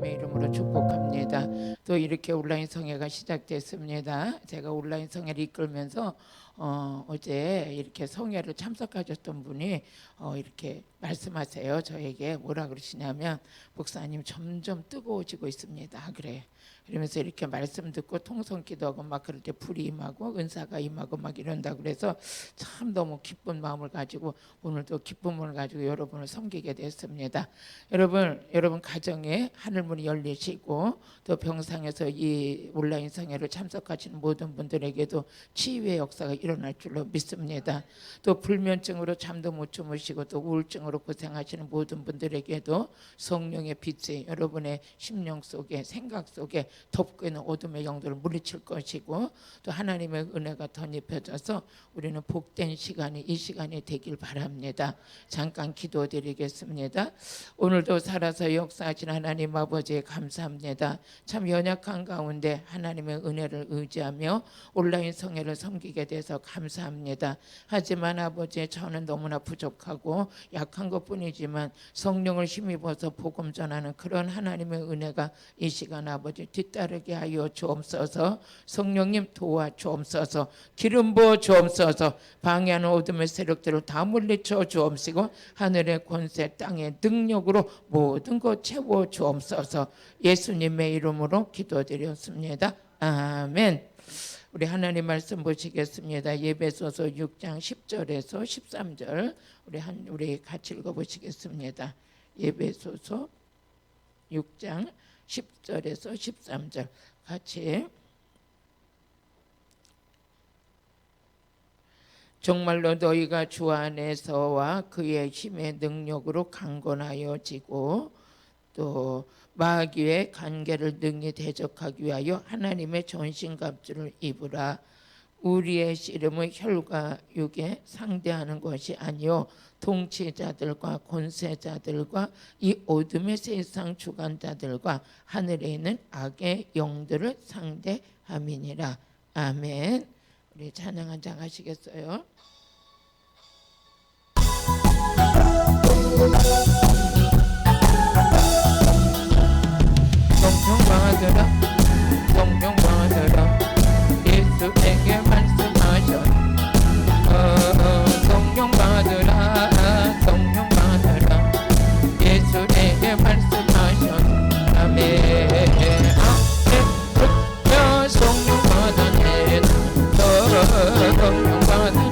예수님의 이름으로 축복합니다. 또 이렇게 온라인 성회가 시작됐습니다. 제가 온라인 성회를 이끌면서 어제 이렇게 성회를 참석하셨던 분이 이렇게 말씀하세요. 저에게 뭐라 그러시냐면, 목사님 점점 뜨거워지고 있습니다. 그래. 그러면서 이렇게 말씀 듣고 통성 기도하고 막 그럴 때 불이 임하고 은사가 임하고 막 이런다 그래서 참 너무 기쁜 마음을 가지고 오늘도 기쁨을 가지고 여러분을 섬기게 됐습니다. 여러분 가정에 하늘문이 열리시고 또 병상에서 이 온라인 성회를 참석하시는 모든 분들에게도 치유의 역사가 일어날 줄로 믿습니다. 또 불면증으로 잠도 못 주무시고 또 우울증으로 고생하시는 모든 분들에게도 성령의 빛이 여러분의 심령 속에 생각 속에 덮고 있는 어둠의 영들을 물리칠 것이고 또 하나님의 은혜가 덧입혀져서 우리는 복된 시간이 이 시간이 되길 바랍니다. 잠깐 기도드리겠습니다. 오늘도 살아서 역사하신 하나님 아버지 감사합니다. 참 연약한 가운데 하나님의 은혜를 의지하며 온라인 성회를 섬기게 돼서 감사합니다. 하지만 아버지 저는 너무나 부족하고 약한 것뿐이지만 성령을 힘입어서 복음 전하는 그런 하나님의 은혜가 이 시간 아버지 뒤따르게 하여 주옵소서. 성령님 도와 주옵소서. 기름 부어 주옵소서. 방해하는 어둠의 세력들을 다 물리쳐 주옵시고 하늘의 권세 땅의 능력으로 모든 것 채워 주옵소서. 예수님의 이름으로 기도드렸습니다. 아멘. 우리 하나님 말씀 보시겠습니다. 예배소서 6장 10절에서 13절 우리 같이 읽어보시겠습니다. 예배소서 6장 10절에서 13절 같이. 정말로 너희가 주 안에서와 그의 힘의 능력으로 강건하여지고 또 마귀의 관계를 능히 대적하기 위하여 하나님의 전신갑주를 입으라. 우리의 씨름은 혈과 육에 상대하는 것이 아니요 통치자들과 권세자들과 이 어둠의 세상 주관자들과 하늘에 있는 악의 영들을 상대함이니라. 아멘. 우리 찬양 한 장 하시겠어요? 성령 받으라 예수에게 말씀하셨 성령 받으라 예수에게 말씀하셨 아멘. 할렐루야 성령 받으네 성령 받으네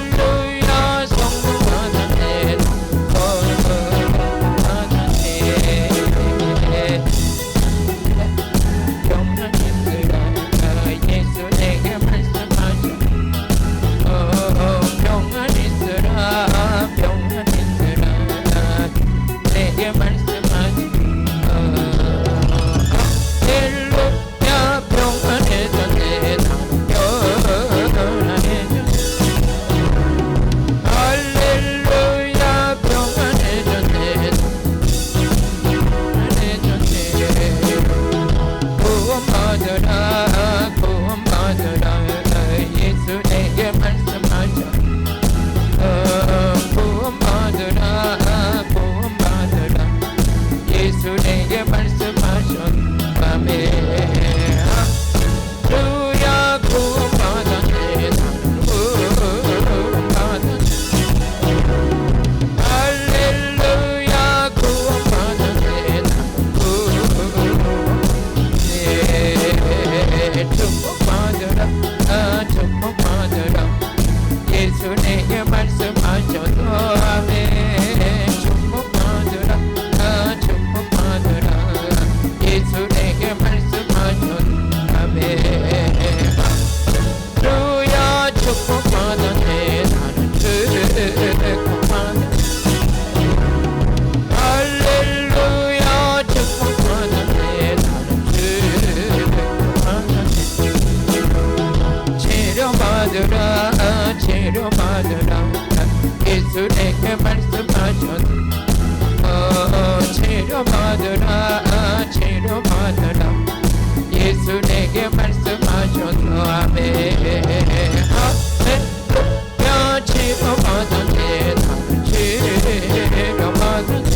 할렐루야 성령 받으네 치료받으라 예수에게 말씀하셨 치료받으라 예수에게 말씀하셨 아멘. 할렐루야 치료받았네 나는 치료받았네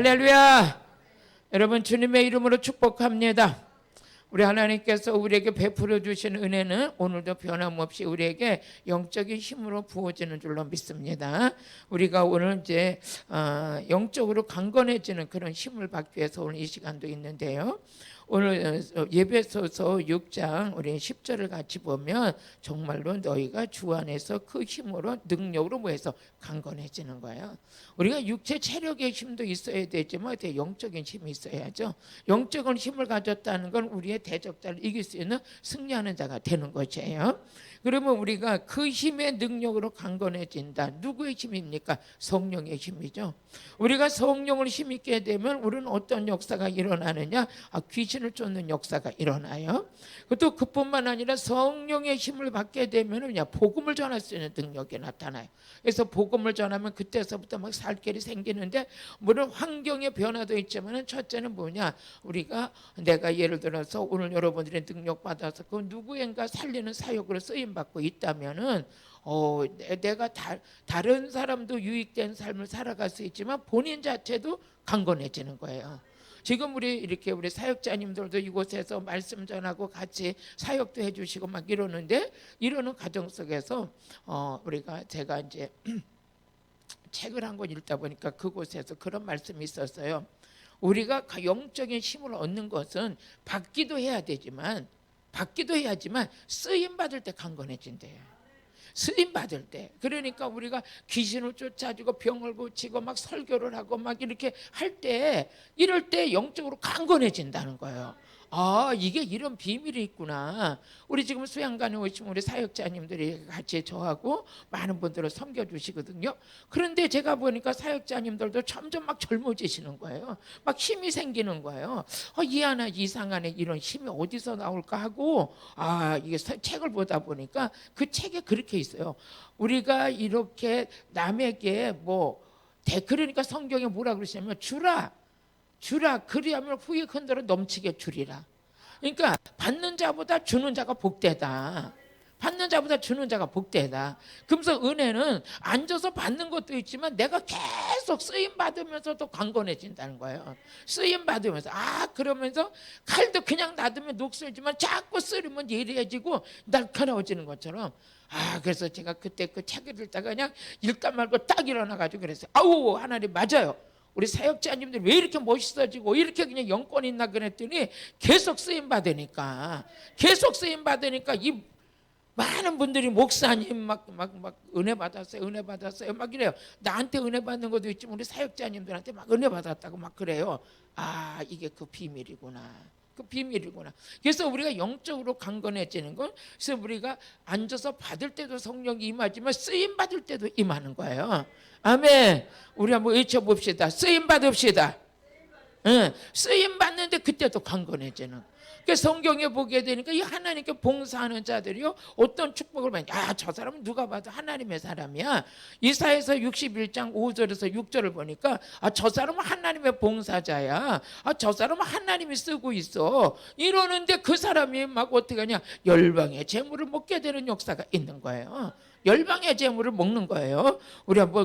할렐루야. 여러분 주님의 이름으로 축복합니다. 우리 하나님께서 우리에게 베풀어 주신 은혜는 오늘도 변함없이 우리에게 영적인 힘으로 부어지는 줄로 믿습니다. 우리가 오늘 이제 영적으로 강건해지는 그런 힘을 받기 위해서 오늘 이 시간도 있는데요. 오늘 예배소서 6장 우리 10절을 같이 보면 정말로 너희가 주 안에서 그 힘으로 능력으로 뭐해서 강건해지는 거예요. 우리가 육체 체력의 힘도 있어야 되지만 영적인 힘이 있어야죠. 영적인 힘을 가졌다는 건 우리의 대적자를 이길 수 있는 승리하는 자가 되는 것이에요. 그러면 우리가 그 힘의 능력으로 강건해진다. 누구의 힘입니까? 성령의 힘이죠. 우리가 성령을 힘있게 되면 우리는 어떤 역사가 일어나느냐? 귀신을 쫓는 역사가 일어나요. 또 그뿐만 아니라 성령의 힘을 받게 되면 복음을 전할 수 있는 능력이 나타나요. 그래서 복음을 전하면 그때서부터 막 살 길이 생기는데, 물론 환경의 변화도 있지만 첫째는 뭐냐? 우리가 내가 예를 들어서 오늘 여러분들이 능력 받아서 그 누구인가 살리는 사역으로 쓰임 받고 있다면은 내가 다른 사람도 유익된 삶을 살아갈 수 있지만 본인 자체도 강건해지는 거예요. 지금 우리 사역자님들도 이곳에서 말씀 전하고 같이 사역도 해주시고 막 이러는데, 이러는 과정 속에서 제가 이제 책을 한 권 읽다 보니까 그곳에서 그런 말씀이 있었어요. 우리가 영적인 힘을 얻는 것은 받기도 해야지만 쓰임 받을 때 강건해진대요. 쓰임 받을 때. 그러니까 우리가 귀신을 쫓아주고 병을 고치고 막 설교를 하고 막 이렇게 할 때, 이럴 때 영적으로 강건해진다는 거예요. 이게 이런 비밀이 있구나. 우리 지금 수양관에 오시면 우리 사역자님들이 같이 저하고 많은 분들을 섬겨주시거든요. 그런데 제가 보니까 사역자님들도 점점 막 젊어지시는 거예요. 막 힘이 생기는 거예요. 이 하나 이상하네, 이런 힘이 어디서 나올까 하고 이게 책을 보다 보니까 그 책에 그렇게 있어요. 우리가 이렇게 남에게 그러니까 성경에 뭐라 그러시냐면 주라 그리하면 후에 큰 대로 넘치게 주리라. 그러니까 받는 자보다 주는 자가 복되다. 받는 자보다 주는 자가 복되다. 그러면서 은혜는 앉아서 받는 것도 있지만 내가 계속 쓰임 받으면서도 강건해진다는 거예요. 쓰임 받으면서 그러면서 칼도 그냥 놔두면 녹슬지만 자꾸 쓰리면 예리해지고 날카로워지는 것처럼. 그래서 제가 그때 그 책을 읽다가 그냥 읽다 말고 딱 일어나가지고 그랬어요. 하나님 맞아요. 우리 사역자님들 왜 이렇게 멋있어지고 이렇게 그냥 영권 있나 그랬더니 계속 쓰임 받으니까 이 많은 분들이 목사님 막 은혜 받았어요 막 이래요. 나한테 은혜 받는 것도 있지만 우리 사역자님들한테 막 은혜 받았다고 막 그래요. 이게 그 비밀이구나. 그래서 우리가 영적으로 강건해지는 건, 그래서 우리가 앉아서 받을 때도 성령이 임하지만 쓰임 받을 때도 임하는 거예요. 아멘. 우리 한번 외쳐봅시다. 쓰임 받읍시다. 쓰임 받는데 그때도 강건해지는. 그러니까 성경에 보게 되니까 이 하나님께 봉사하는 자들이요, 어떤 축복을 받냐. 저 사람은 누가 봐도 하나님의 사람이야. 이사야서 61장 5절에서 6절을 보니까 저 사람은 하나님의 봉사자야. 저 사람은 하나님이 쓰고 있어. 이러는데 그 사람이 막 어떻게 하냐, 열방의 재물을 먹게 되는 역사가 있는 거예요. 열방의 재물을 먹는 거예요.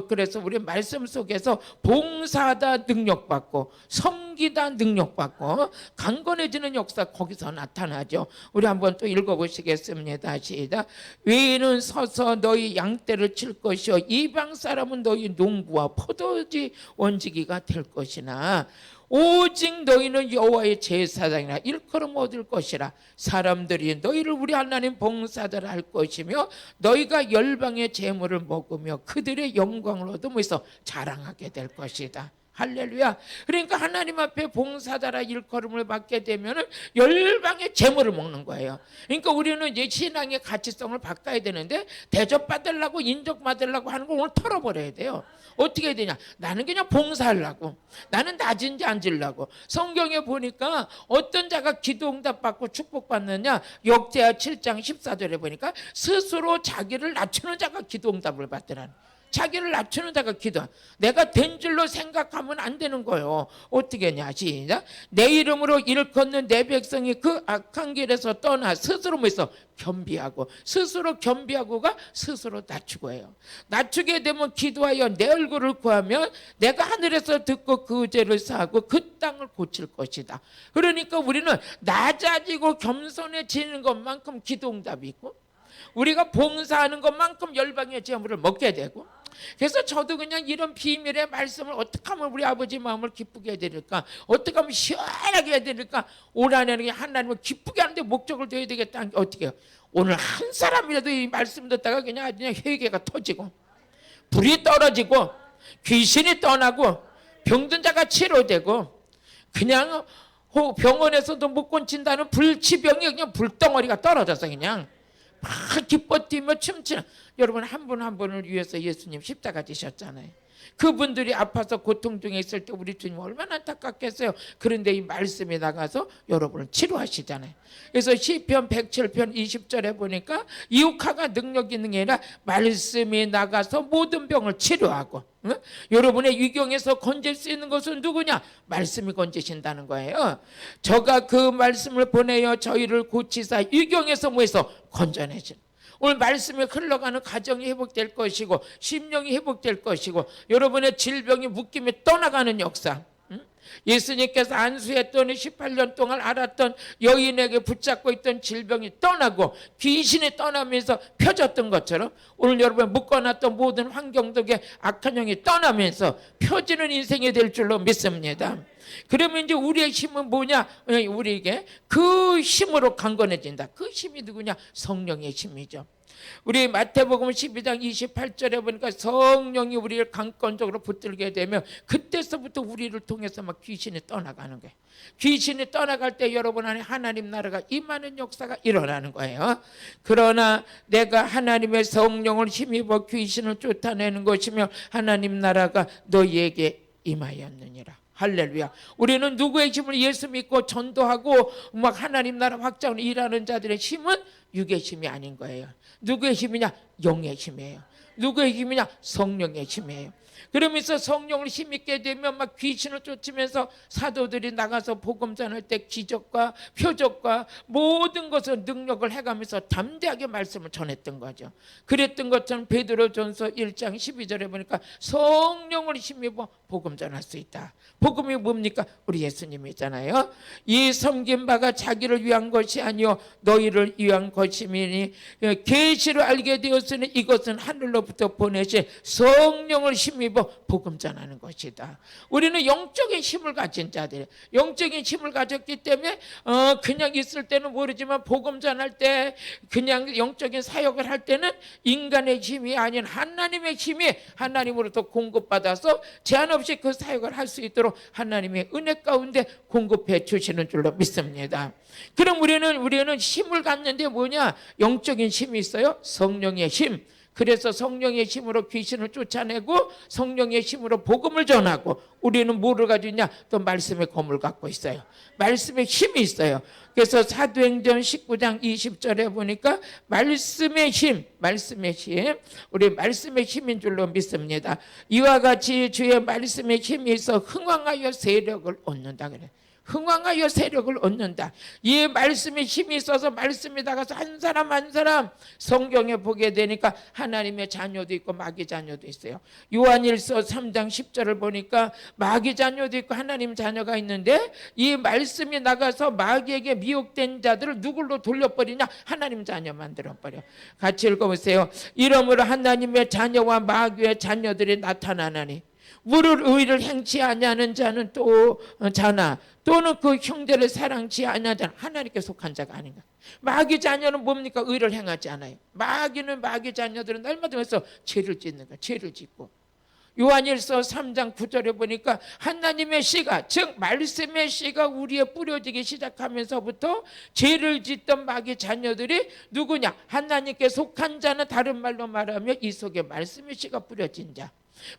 그래서 우리 말씀 속에서 봉사다 능력받고 섬기다 능력받고 강건해지는 역사 거기서 나타나죠. 우리 한번 또 읽어보시겠습니다. 시작. 외인은 서서 너희 양떼를 칠 것이요 이방 사람은 너희 농부와 포도지 원지기가 될 것이나 오직 너희는 여호와의 제사장이라 일컬음 얻을 것이라. 사람들이 너희를 우리 하나님 봉사자라 할 것이며 너희가 열방의 재물을 먹으며 그들의 영광을 얻으면서 자랑하게 될 것이다. 할렐루야. 그러니까 하나님 앞에 봉사자라 일컬음을 받게 되면 열방의 재물을 먹는 거예요. 그러니까 우리는 이제 신앙의 가치성을 바꿔야 되는데, 대접받으려고 인정받으려고 하는 걸 오늘 털어버려야 돼요. 어떻게 해야 되냐? 나는 그냥 봉사하려고, 나는 낮은지 앉으려고. 성경에 보니까 어떤 자가 기도응답 받고 축복받느냐, 역대하 7장 14절에 보니까 스스로 자기를 낮추는 자가 기도응답을 받더라는. 자기를 낮추는 자가 기도하는. 내가 된 줄로 생각하면 안 되는 거예요. 어떻게 하냐. 시작. 내 이름으로 일컫는 내 백성이 그 악한 길에서 떠나 스스로 뭐있어 겸비하고, 스스로 겸비하고가 스스로 낮추고예요. 낮추게 되면 기도하여 내 얼굴을 구하면 내가 하늘에서 듣고 그 죄를 사하고 그 땅을 고칠 것이다. 그러니까 우리는 낮아지고 겸손해지는 것만큼 기도 응답이 있고, 우리가 봉사하는 것만큼 열방의 제물을 먹게 되고. 그래서 저도 그냥 이런 비밀의 말씀을 어떻게 하면 우리 아버지 마음을 기쁘게 해드릴까, 어떻게 하면 시원하게 해드릴까, 올 한해는 하나님을 기쁘게 하는데 목적을 둬야 되겠다는 게 어떻게 해요. 오늘 한 사람이라도 이 말씀 듣다가 그냥 회개가 터지고, 불이 떨어지고, 귀신이 떠나고, 병든 자가 치료되고, 그냥 병원에서도 못 고친다는 불치병이 그냥 불덩어리가 떨어져서 그냥 막 기뻐 뛰며 춤추는. 여러분, 한 분 한 분을 위해서 예수님 십자가 지셨잖아요. 그분들이 아파서 고통 중에 있을 때 우리 주님 얼마나 안타깝겠어요. 그런데 이 말씀이 나가서 여러분을 치료하시잖아요. 그래서 시편 107편 20절에 보니까 이웃화가 능력 있는 게 아니라 말씀이 나가서 모든 병을 치료하고, 응? 여러분의 위경에서 건질 수 있는 것은 누구냐? 말씀이 건지신다는 거예요. 저가 그 말씀을 보내어 저희를 고치사 위경에서 뭐해서 건져내신. 오늘 말씀이 흘러가는 가정이 회복될 것이고, 심령이 회복될 것이고, 여러분의 질병이 묶임이 떠나가는 역사. 예수님께서 안수했더니 18년 동안 앓았던 여인에게 붙잡고 있던 질병이 떠나고 귀신이 떠나면서 펴졌던 것처럼, 오늘 여러분 묶어놨던 모든 환경덕에 악한 영이 떠나면서 펴지는 인생이 될 줄로 믿습니다. 그러면 이제 우리의 힘은 뭐냐? 우리에게 그 힘으로 강건해진다. 그 힘이 누구냐? 성령의 힘이죠. 우리 마태복음 12장 28절에 보니까 성령이 우리를 강건적으로 붙들게 되면 그때서부터 우리를 통해서 막 귀신이 떠나가는 거예요. 귀신이 떠나갈 때 여러분 안에 하나님 나라가 임하는 역사가 일어나는 거예요. 그러나 내가 하나님의 성령을 힘입어 귀신을 쫓아내는 것이며 하나님 나라가 너희에게 임하였느니라. 할렐루야. 우리는 누구의 힘을? 예수 믿고 전도하고 막 하나님 나라 확장을 일하는 자들의 힘은 육의 힘이 아닌 거예요. 누구의 힘이냐? 영의 힘이에요. 누구의 힘이냐? 성령의 힘이에요. 그러면서 성령을 힘있게 되면 막 귀신을 쫓으면서 사도들이 나가서 복음 전할 때 기적과 표적과 모든 것을 능력을 해가면서 담대하게 말씀을 전했던 거죠. 그랬던 것처럼 베드로전서 1장 12절에 보니까 성령을 힘입어 복음 전할 수 있다. 복음이 뭡니까? 우리 예수님이잖아요. 이 섬긴 바가 자기를 위한 것이 아니요 너희를 위한 것이니 계시로 알게 되었으니 이것은 하늘로부터 보내신 성령을 힘입어 복음 전하는 것이다. 우리는 영적인 힘을 가진 자들, 영적인 힘을 가졌기 때문에 그냥 있을 때는 모르지만 복음 전할 때, 그냥 영적인 사역을 할 때는 인간의 힘이 아닌 하나님의 힘이 하나님으로부터 공급받아서 제한 없이 그 사역을 할 수 있도록 하나님의 은혜 가운데 공급해 주시는 줄로 믿습니다. 그럼 우리는 힘을 갖는데 뭐냐? 영적인 힘이 있어요. 성령의 힘. 그래서 성령의 힘으로 귀신을 쫓아내고 성령의 힘으로 복음을 전하고, 우리는 뭐를 가지고 있냐? 또 말씀의 검을 갖고 있어요. 말씀의 힘이 있어요. 그래서 사도행전 19장 20절에 보니까 말씀의 힘, 우리 말씀의 힘인 줄로 믿습니다. 이와 같이 주의 말씀의 힘이 있어 흥왕하여 세력을 얻는다 그래. 흥왕하여 세력을 얻는다. 이 말씀에 힘이 있어서 말씀이 나가서 한 사람 한 사람 성경에 보게 되니까 하나님의 자녀도 있고 마귀 자녀도 있어요. 요한일서 3장 10절을 보니까 마귀 자녀도 있고 하나님 자녀가 있는데, 이 말씀이 나가서 마귀에게 미혹된 자들을 누굴로 돌려버리냐? 하나님 자녀 만들어버려. 같이 읽어보세요. 이러므로 하나님의 자녀와 마귀의 자녀들이 나타나나니 물을 의를 행치 아니하는 자는 또 자나 또는 그 형제를 사랑치 아니하는 자는 하나님께 속한 자가 아닌가. 마귀 자녀는 뭡니까? 의를 행하지 않아요. 마귀 자녀들은 날마다 해서 죄를 짓는 거야. 죄를 짓고. 요한일서 3장 9절에 보니까 하나님의 씨가, 즉 말씀의 씨가 우리에 뿌려지기 시작하면서부터 죄를 짓던 마귀 자녀들이 누구냐? 하나님께 속한 자는, 다른 말로 말하면 이 속에 말씀의 씨가 뿌려진 자.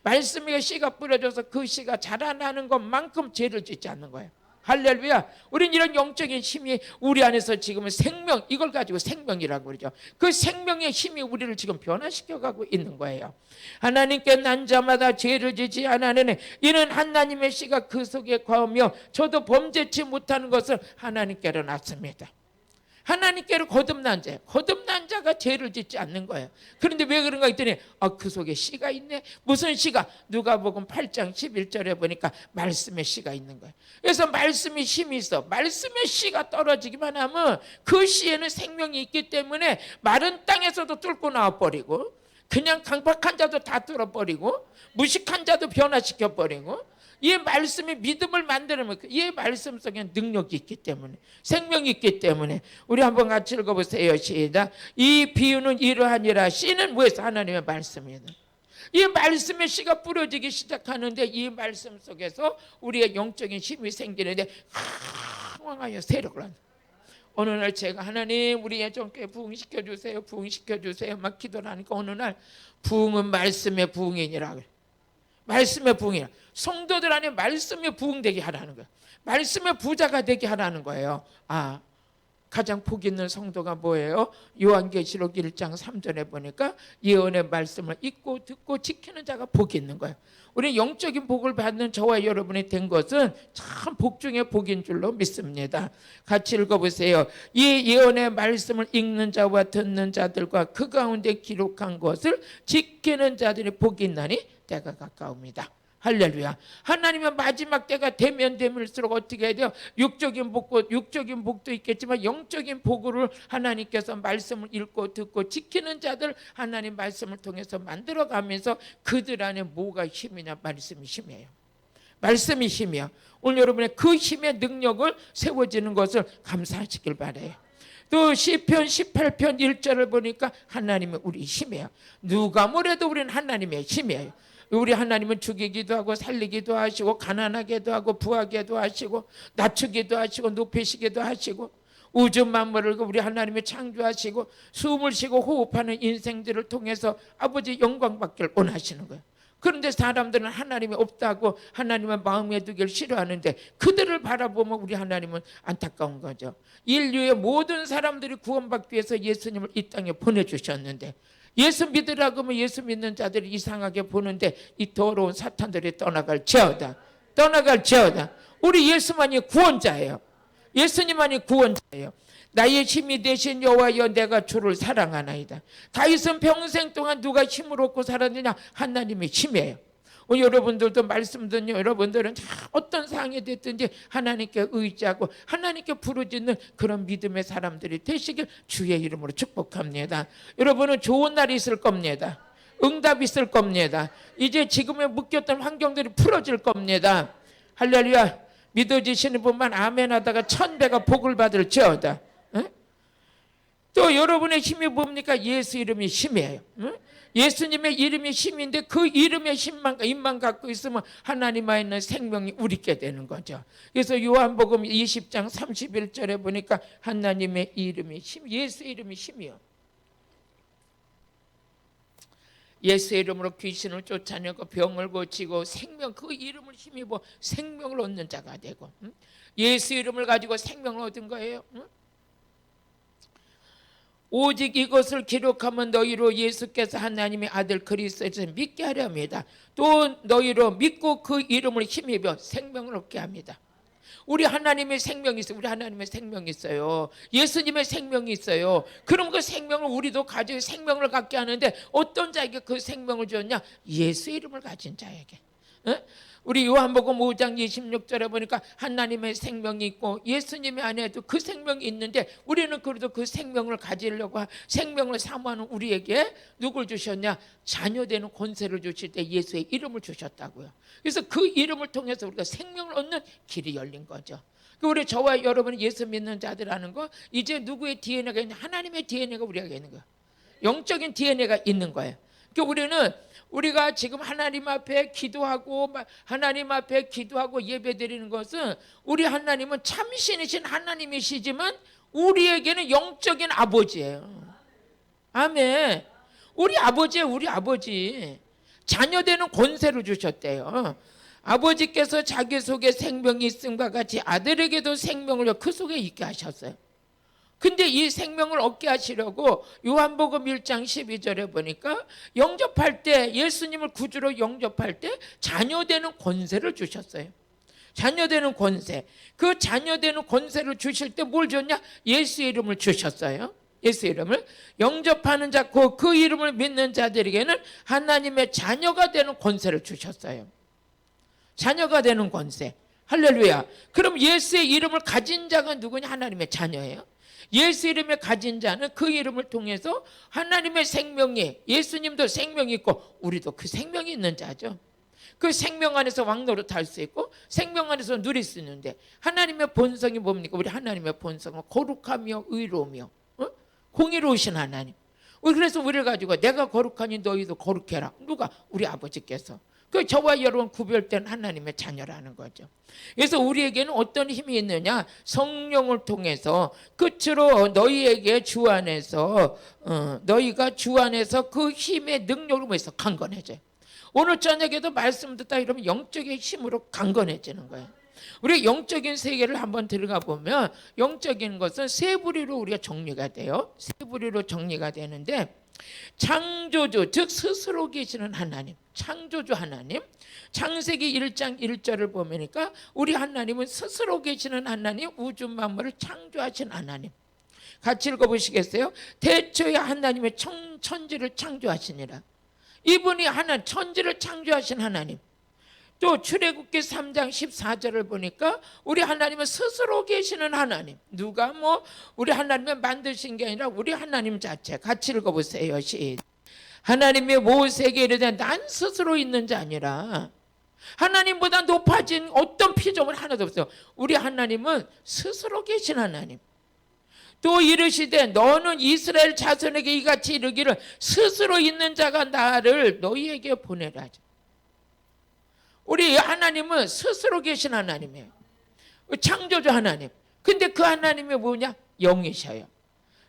말씀의 씨가 뿌려져서 그 씨가 자라나는 것만큼 죄를 짓지 않는 거예요. 할렐루야. 우린 이런 영적인 힘이 우리 안에서 지금은 생명, 이걸 가지고 생명이라고 그러죠. 그 생명의 힘이 우리를 지금 변화시켜가고 있는 거예요. 하나님께 난 자마다 죄를 지지 않으니 이는 하나님의 씨가 그 속에 거하며 저도 범죄치 못하는 것을 하나님께로 났습니다. 하나님께로 거듭난 자, 거듭난 자가 죄를 짓지 않는 거예요. 그런데 왜 그런가 했더니 그 속에 씨가 있네. 무슨 씨가? 누가복음 8장 11절에 보니까 말씀의 씨가 있는 거예요. 그래서 말씀이 힘이 있어. 말씀의 씨가 떨어지기만 하면 그 씨에는 생명이 있기 때문에 마른 땅에서도 뚫고 나와버리고, 그냥 강박한 자도 다 뚫어버리고, 무식한 자도 변화시켜버리고, 이 말씀이 믿음을 만드는, 이 말씀 속에 능력이 있기 때문에, 생명이 있기 때문에. 우리 한번 같이 읽어보세요. 시작. 이 비유는 이러하니라. 씨는 뭐에서? 하나님의 말씀이다. 이 말씀의 씨가 뿌려지기 시작하는데 이 말씀 속에서 우리의 영적인 힘이 생기는데 황하여 세력을 한다. 어느 날 제가 하나님 우리 예전께 부흥시켜주세요, 부흥시켜주세요 막 기도를 하니까 어느 날 부흥은 말씀의 부흥이니라 그래. 말씀의 부흥이야. 성도들 안에 말씀의 부흥되게 하라는 거야. 말씀의 부자가 되게 하라는 거예요. 가장 복 있는 성도가 뭐예요? 요한계시록 1장 3절에 보니까 예언의 말씀을 읽고 듣고 지키는 자가 복이 있는 거예요. 우리 영적인 복을 받는 저와 여러분이 된 것은 참 복 중에 복인 줄로 믿습니다. 같이 읽어보세요. 이 예언의 말씀을 읽는 자와 듣는 자들과 그 가운데 기록한 것을 지키는 자들이 복이 있나니 때가 가까웁니다. 할렐루야. 하나님의 마지막 때가 되면 되면일수록 어떻게 해야 돼요? 육적인 복도 있겠지만 영적인 복을 하나님께서 말씀을 읽고 듣고 지키는 자들 하나님 말씀을 통해서 만들어가면서 그들 안에 뭐가 힘이냐? 말씀이 힘이에요. 말씀이 힘이야. 오늘 여러분의 그 힘의 능력을 세워지는 것을 감사하시길 바라요. 또 시편 18편 1절을 보니까 하나님이 우리 힘이에요. 누가 뭐래도 우리는 하나님의 힘이에요. 우리 하나님은 죽이기도 하고 살리기도 하시고 가난하게도 하고 부하게도 하시고 낮추기도 하시고 높이시기도 하시고 우주 만물을 우리 하나님이 창조하시고 숨을 쉬고 호흡하는 인생들을 통해서 아버지 영광 받기를 원하시는 거예요. 그런데 사람들은 하나님이 없다고 하나님의 마음에 두기를 싫어하는데 그들을 바라보면 우리 하나님은 안타까운 거죠. 인류의 모든 사람들이 구원받기 위해서 예수님을 이 땅에 보내주셨는데 예수 믿으라고 하면 예수 믿는 자들이 이상하게 보는데 이 더러운 사탄들이 떠나갈지어다. 우리 예수만이 구원자예요. 예수님만이 구원자예요. 나의 힘이 되신 여호와여 내가 주를 사랑하나이다. 다윗은 평생 동안 누가 힘을 얻고 살았느냐? 하나님의 힘이에요. 여러분들도 말씀 듣는 여러분들은 어떤 상황이 됐든지 하나님께 의지하고 하나님께 부르짖는 그런 믿음의 사람들이 되시길 주의 이름으로 축복합니다. 여러분은 좋은 날이 있을 겁니다. 응답이 있을 겁니다. 이제 지금의 묶였던 환경들이 풀어질 겁니다. 할렐루야. 믿어지시는 분만 아멘 하다가 1000배가 복을 받을지어다. 또 여러분의 힘이 뭡니까? 예수 이름이 힘이에요. 예수님의 이름이 힘인데 그 이름의 힘만 갖고 있으면 하나님 안에 있는 생명이 우리께 되는 거죠. 그래서 요한복음 20장 31절에 보니까 하나님의 이름이 힘, 예수 이름이 힘이요. 예수 이름으로 귀신을 쫓아내고 병을 고치고 생명, 그 이름을 힘입어 생명을 얻는 자가 되고, 예수 이름을 가지고 생명을 얻은 거예요. 오직 이것을 기록하면 너희로 예수께서 하나님의 아들 그리스도를 믿게 하려 합니다. 또 너희로 믿고 그 이름을 힘입어 생명을 얻게 합니다. 우리 하나님의 생명이 있어요. 우리 하나님의 생명이 있어요. 예수님의 생명이 있어요. 그럼 그 생명을 우리도 가지고 생명을 갖게 하는데 어떤 자에게 그 생명을 줬냐? 예수 이름을 가진 자에게. 우리 요한복음 5장 26절에 보니까 하나님의 생명이 있고 예수님의 안에도 그 생명이 있는데 우리는 그래도 그 생명을 가지려고 생명을 사모하는 우리에게 누굴 주셨냐? 자녀되는 권세를 주실 때 예수의 이름을 주셨다고요. 그래서 그 이름을 통해서 우리가 생명을 얻는 길이 열린 거죠. 우리 저와 여러분이 예수 믿는 자들하는 거 이제 누구의 DNA가 있냐? 하나님의 DNA가 우리에게 있는 거예요. 영적인 DNA가 있는 거예요. 그러니까 우리가 지금 하나님 앞에 기도하고 예배드리는 것은 우리 하나님은 참신이신 하나님이시지만 우리에게는 영적인 아버지예요. 아멘. 우리 아버지예요. 우리 아버지. 자녀되는 권세를 주셨대요. 아버지께서 자기 속에 생명이 있음과 같이 아들에게도 생명을 그 속에 있게 하셨어요. 근데 이 생명을 얻게 하시려고 요한복음 1장 12절에 보니까 영접할 때, 예수님을 구주로 영접할 때 자녀되는 권세를 주셨어요. 자녀되는 권세. 그 자녀되는 권세를 주실 때 뭘 줬냐? 예수의 이름을 주셨어요. 예수 이름을. 영접하는 자, 그 이름을 믿는 자들에게는 하나님의 자녀가 되는 권세를 주셨어요. 자녀가 되는 권세. 할렐루야. 그럼 예수의 이름을 가진 자가 누구냐? 하나님의 자녀예요. 예수 이름을 가진 자는 그 이름을 통해서 하나님의 생명이, 예수님도 생명이 있고 우리도 그 생명이 있는 자죠. 그 생명 안에서 왕노릇할 수 있고 생명 안에서 누릴 수 있는데, 하나님의 본성이 뭡니까? 우리 하나님의 본성은 거룩하며 의로우며 공의로우신 하나님. 그래서 우리를 가지고 내가 거룩하니 너희도 거룩해라. 누가? 우리 아버지께서. 그 저와 여러분 구별된 하나님의 자녀라는 거죠. 그래서 우리에게는 어떤 힘이 있느냐? 성령을 통해서 끝으로 너희에게 주 안에서 너희가 주 안에서 그 힘의 능력으로 해서 강건해져요. 오늘 저녁에도 말씀 듣다 이러면 영적인 힘으로 강건해지는 거예요. 우리 영적인 세계를 한번 들어가 보면 영적인 것은 세 부류로 우리가 정리가 돼요. 세 부류로 정리가 되는데, 창조주, 즉 스스로 계시는 하나님, 창조주 하나님. 창세기 1장 1절을 보니까 우리 하나님은 스스로 계시는 하나님, 우주 만물을 창조하신 하나님. 같이 읽어보시겠어요? 대초에 하나님의 천지를 창조하시니라. 이분이 천지를 창조하신 하나님. 또 출애굽기 3장 14절을 보니까 우리 하나님은 스스로 계시는 하나님. 누가 우리 하나님을 만드신 게 아니라 우리 하나님 자체. 같이 읽어보세요. 하나님의 모세에게 이르되 난 스스로 있는 자 아니라 하나님보다 높아진 어떤 피조물 하나도 없어요. 우리 하나님은 스스로 계신 하나님. 또 이르시되 너는 이스라엘 자손에게 이같이 이르기를 스스로 있는 자가 나를 너희에게 보내라. 우리 하나님은 스스로 계신 하나님이에요. 창조주 하나님. 근데 그 하나님이 뭐냐? 영이셔요.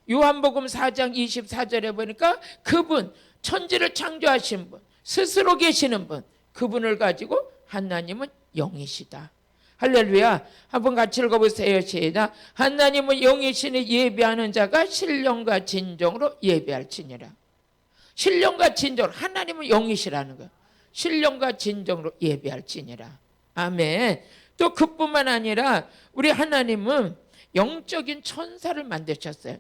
요한복음 4장 24절에 보니까 그분, 천지를 창조하신 분, 스스로 계시는 분, 그분을 가지고 하나님은 영이시다. 할렐루야. 한번 같이 읽어보세요. 시작. 하나님은 영이시니 예배하는 자가 신령과 진정으로 예배할지니라. 신령과 진정으로. 하나님은 영이시라는 거예요. 신령과 진정으로 예배할지니라. 아멘. 또 그뿐만 아니라 우리 하나님은 영적인 천사를 만드셨어요.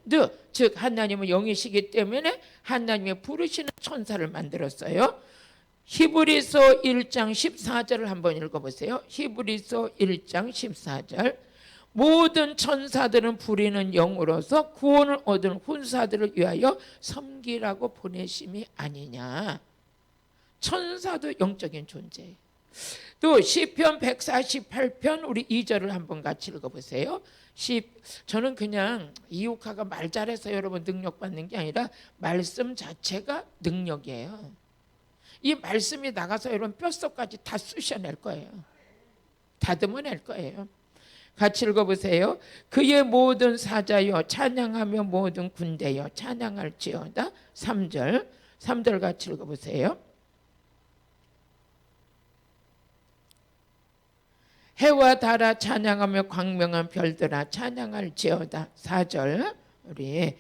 즉 하나님은 영이시기 때문에 하나님의 부르시는 천사를 만들었어요. 히브리서 1장 14절을 한번 읽어보세요. 히브리서 1장 14절. 모든 천사들은 부리는 영으로서 구원을 얻은 훈사들을 위하여 섬기라고 보내심이 아니냐. 천사도 영적인 존재예요. 또 시편 148편 우리 2절을 한번 같이 읽어보세요. 저는 그냥 이옥화가 말 잘해서 여러분 능력 받는 게 아니라 말씀 자체가 능력이에요. 이 말씀이 나가서 여러분 뼛속까지 다 쑤셔낼 거예요. 다듬어낼 거예요. 같이 읽어보세요. 그의 모든 사자여 찬양하며 모든 군대여 찬양할지어다. 3절 같이 읽어보세요. 해와 달아 찬양하며 광명한 별들아 찬양할지어다. 4절 우리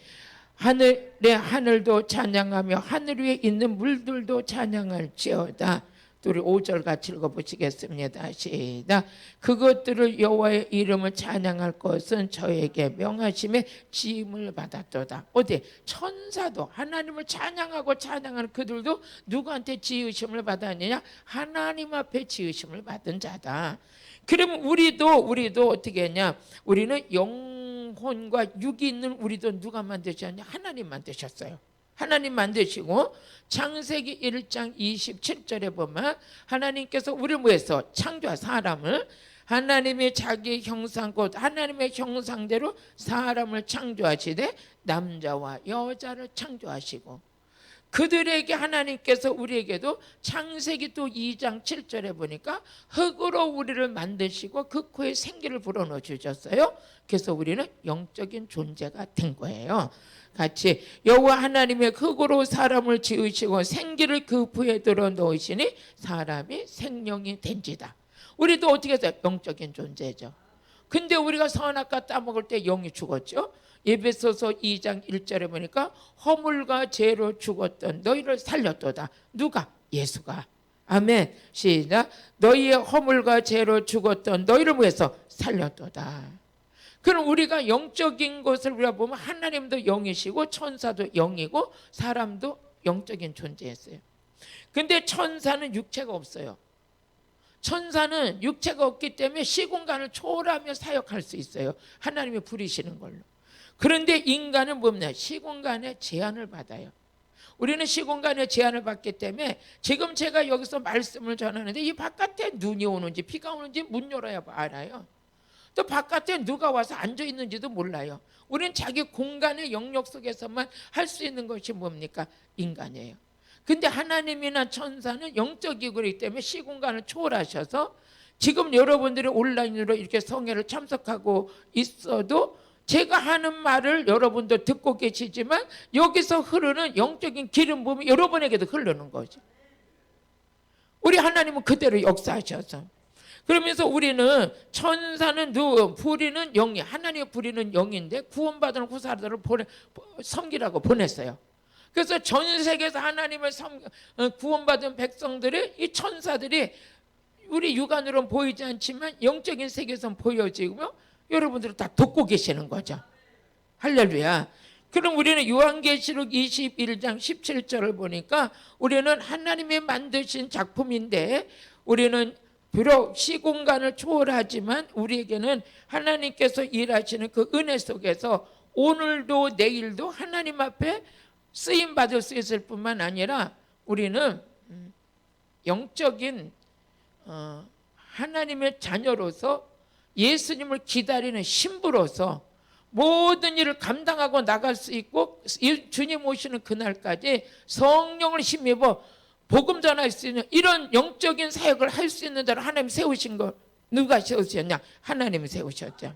하늘도 찬양하며 하늘 위에 있는 물들도 찬양할지어다. 또 우리 5절 같이 읽어보시겠습니다. 시작. 그것들을 여호와의 이름을 찬양할 것은 저에게 명하심에 지음을 받았도다. 어디? 천사도 하나님을 찬양하고 찬양하는 그들도 누구한테 지으심을 받았느냐? 하나님 앞에 지으심을 받은 자다. 그러면 우리도 어떻게 했냐? 우리는 영혼과 육이 있는 우리도 누가 만드셨냐? 하나님 만드셨어요. 하나님 만드시고 창세기 1장 27절에 보면 하나님께서 우리를 위해서 창조한 사람을 하나님의 자기 형상 곧 하나님의 형상대로 사람을 창조하시되 남자와 여자를 창조하시고 그들에게 하나님께서 우리에게도 창세기 또 2장 7절에 보니까 흙으로 우리를 만드시고 그 코에 생기를 불어넣어 주셨어요. 그래서 우리는 영적인 존재가 된 거예요. 같이 여호와 하나님의 흙으로 사람을 지으시고 생기를 그 부에 들어 넣으시니 사람이 생명이 된지다. 우리도 어떻게 해서 영적인 존재죠. 근데 우리가 선악과 따먹을 때 영이 죽었죠. 에베소서 2장 1절에 보니까 허물과 죄로 죽었던 너희를 살렸도다. 누가? 예수가. 아멘. 시작. 너희의 허물과 죄로 죽었던 너희를 위해서 살렸도다. 그럼 우리가 영적인 것을 우리가 보면 하나님도 영이시고 천사도 영이고 사람도 영적인 존재였어요. 근데 천사는 육체가 없어요. 천사는 육체가 없기 때문에 시공간을 초월하며 사역할 수 있어요. 하나님이 부리시는 걸로. 그런데 인간은 뭡니까? 시공간에 제한을 받아요. 우리는 시공간에 제한을 받기 때문에 지금 제가 여기서 말씀을 전하는데 이 바깥에 눈이 오는지 비가 오는지 문 열어야 알아요. 또 바깥에 누가 와서 앉아 있는지도 몰라요. 우리는 자기 공간의 영역 속에서만 할 수 있는 것이 뭡니까? 인간이에요. 근데 하나님이나 천사는 영적이고 그렇기 때문에 시공간을 초월하셔서 지금 여러분들이 온라인으로 이렇게 성회를 참석하고 있어도 제가 하는 말을 여러분도 듣고 계시지만 여기서 흐르는 영적인 기름 부음이 여러분에게도 흐르는 거죠. 우리 하나님은 그대로 역사하셔서 그러면서 우리는 천사는 부리는 영이 하나님의 부리는 영인데 구원받은 후사들을 섬기라고 보냈어요. 그래서 전 세계에서 하나님을 구원받은 백성들이 이 천사들이 우리 육안으로는 보이지 않지만 영적인 세계에서는 보여지고 여러분들은 다 돕고 계시는 거죠. 할렐루야. 그럼 우리는 요한계시록 21장 17절을 보니까 우리는 하나님이 만드신 작품인데 우리는 비록 시공간을 초월하지만 우리에게는 하나님께서 일하시는 그 은혜 속에서 오늘도 내일도 하나님 앞에 쓰임받을 수 있을 뿐만 아니라 우리는 영적인 하나님의 자녀로서 예수님을 기다리는 신부로서 모든 일을 감당하고 나갈 수 있고 주님 오시는 그날까지 성령을 힘입어 복음 전할 수 있는 이런 영적인 사역을 할 수 있는 자로 하나님 세우신 거 누가 세우셨냐? 하나님이 세우셨죠.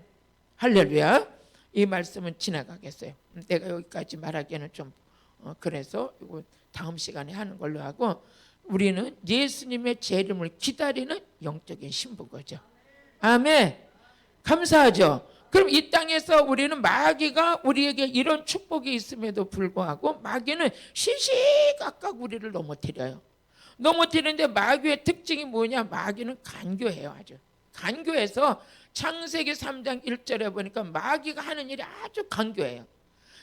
할렐루야. 이 말씀은 지나가겠어요. 내가 여기까지 말하기에는 좀 그래서 이거 다음 시간에 하는 걸로 하고 우리는 예수님의 재림을 기다리는 영적인 신부거죠. 아멘. 감사하죠. 그럼 이 땅에서 우리는 마귀가 우리에게 이런 축복이 있음에도 불구하고 마귀는 시시각각 우리를 넘어뜨려요. 넘어뜨리는데 마귀의 특징이 뭐냐? 마귀는 간교해요. 아주 간교해서 창세기 3장 1절에 보니까 마귀가 하는 일이 아주 간교해요.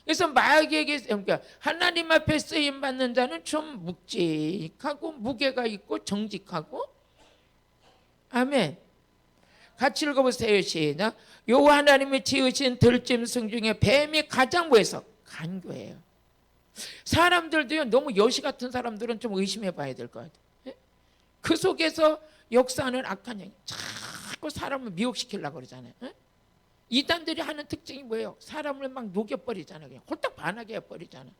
그래서 마귀에게 그러니까 하나님 앞에 쓰임 받는 자는 좀 묵직하고 무게가 있고 정직하고 아멘. 같이 읽어보세요. 시작. 여호와 하나님이 지으신 들짐승 중에 뱀이 가장 뭐해서 간교해요. 사람들도요 너무 여시 같은 사람들은 좀 의심해 봐야 될 것 같아요. 그 속에서 역사하는 악한 영이 자꾸 사람을 미혹시키려고 그러잖아요. 이단들이 하는 특징이 뭐예요? 사람을 막 녹여버리잖아요. 그냥 홀딱 반하게 해버리잖아요.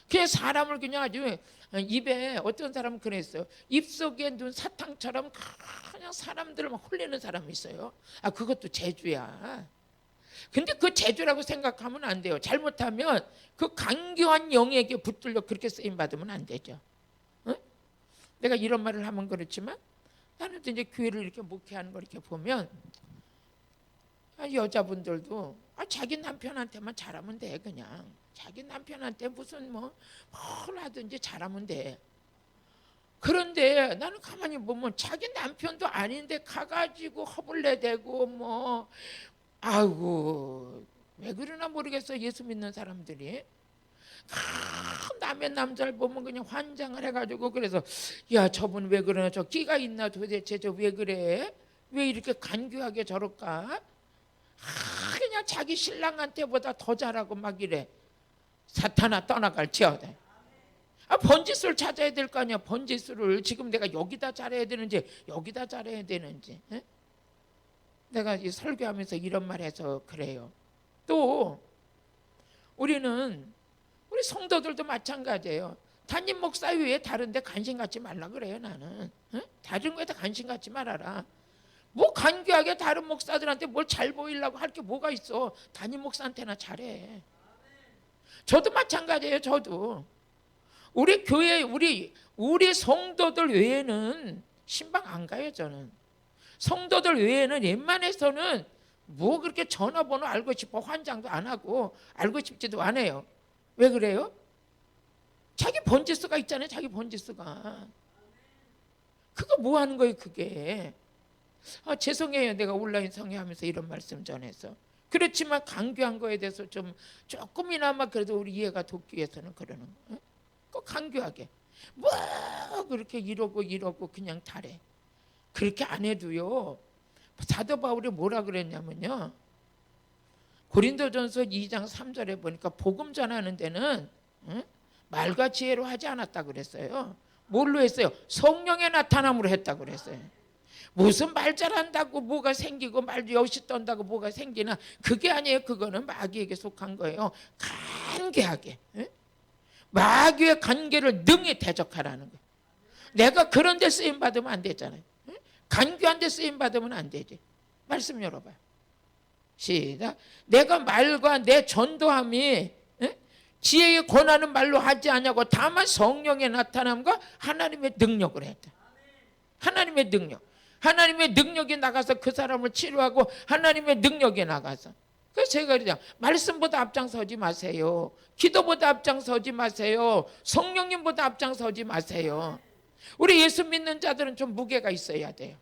그냥 사람을 그냥 아주 입에 어떤 사람은 그랬어요. 입속에 눈 사탕처럼 그냥 사람들을 막 홀리는 사람이 있어요. 아 그것도 재주야. 근데 그 재주라고 생각하면 안 돼요. 잘못하면 그 간교한 영에게 붙들려 그렇게 쓰임 받으면 안 되죠. 응? 내가 이런 말을 하면 그렇지만 나는 이제 교회를 이렇게 목회하는 걸 이렇게 보면 여자분들도 자기 남편한테만 잘하면 돼. 그냥 자기 남편한테 무슨 뭘 하든지 잘하면 돼. 그런데 나는 가만히 보면 자기 남편도 아닌데 가가지고 허블레대고 아이고 왜 그러나 모르겠어. 예수 믿는 사람들이 남의 남자를 보면 그냥 환장을 해가지고 그래서 야 저분 왜 그러나 저 끼가 있나 도대체 저 왜 그래? 왜 이렇게 간교하게 저럴까? 그냥 자기 신랑한테보다 더 잘하고 막 이래. 사탄아 떠나갈지어다. 번지수를 찾아야 될 거 아니야. 번지수를 지금 내가 여기다 잘해야 되는지 여기다 잘해야 되는지. 에? 내가 이 설교하면서 이런 말 해서 그래요. 또 우리 성도들도 마찬가지예요. 담임 목사 외에 다른 데 관심 갖지 말라 그래요. 나는 다른 거에다 관심 갖지 말아라. 뭐 간교하게 다른 목사들한테 뭘 잘 보이려고 할 게 뭐가 있어. 담임 목사한테나 잘해. 저도 마찬가지예요. 저도 우리 교회 우리 성도들 외에는 신방 안 가요. 저는 성도들 외에는 웬만해서는 뭐 그렇게 전화번호 알고 싶어 환장도 안 하고 알고 싶지도 않아요. 왜 그래요? 자기 번지수가 있잖아요. 자기 번지수가. 그거 뭐 하는 거예요 그게. 죄송해요. 내가 온라인 성회하면서 이런 말씀 전해서. 그렇지만 강교한 거에 대해서 좀 조금이나마 그래도 우리 이해가 돕기 위해서는 그러는 거예요. 꼭 강교하게. 뭐 그렇게 이러고 그냥 다래. 그렇게 안 해도요. 사도 바울이 뭐라 그랬냐면요. 고린도전서 2장 3절에 보니까 복음 전하는 데는 말과 지혜로 하지 않았다 그랬어요. 뭘로 했어요? 성령의 나타남으로 했다 그랬어요. 무슨 말 잘한다고 뭐가 생기고 말 여시 떤다고 뭐가 생기나 그게 아니에요. 그거는 마귀에게 속한 거예요. 간계하게 마귀의 관계를 능히 대적하라는 거예요. 내가 그런 데 쓰임 받으면 안 되잖아요. 간교한 데 쓰임 받으면 안 되지. 말씀 열어봐요. 시작. 내가 말과 내 전도함이 지혜의 권하는 말로 하지 않냐고 다만 성령의 나타남과 하나님의 능력을 했다. 하나님의 능력. 하나님의 능력이 나가서 그 사람을 치료하고 하나님의 능력이 나가서. 그래서 제가 그러죠. 말씀보다 앞장서지 마세요. 기도보다 앞장서지 마세요. 성령님보다 앞장서지 마세요. 우리 예수 믿는 자들은 좀 무게가 있어야 돼요.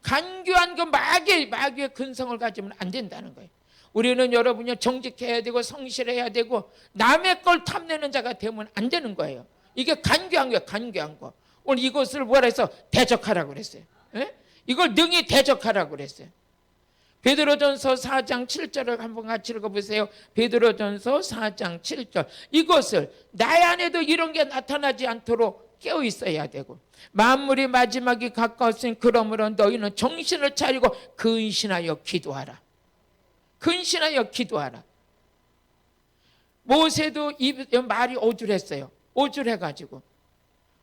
간교한 그 마귀의 근성을 가지면 안 된다는 거예요. 우리는 여러분이 정직해야 되고 성실해야 되고 남의 걸 탐내는 자가 되면 안 되는 거예요. 이게 간교한 거예요. 간교한 거. 오늘 이것을 뭐라 해서 대적하라고 그랬어요. 이걸 능히 대적하라고 그랬어요. 베드로전서 4장 7절을 한번 같이 읽어보세요. 베드로전서 4장 7절. 이것을 나의 안에도 이런 게 나타나지 않도록 깨어 있어야 되고 만물이 마지막이 가까웠으니 그러므로 너희는 정신을 차리고 근신하여 기도하라. 근신하여 기도하라. 모세도 말이 오줄했어요. 오줄해가지고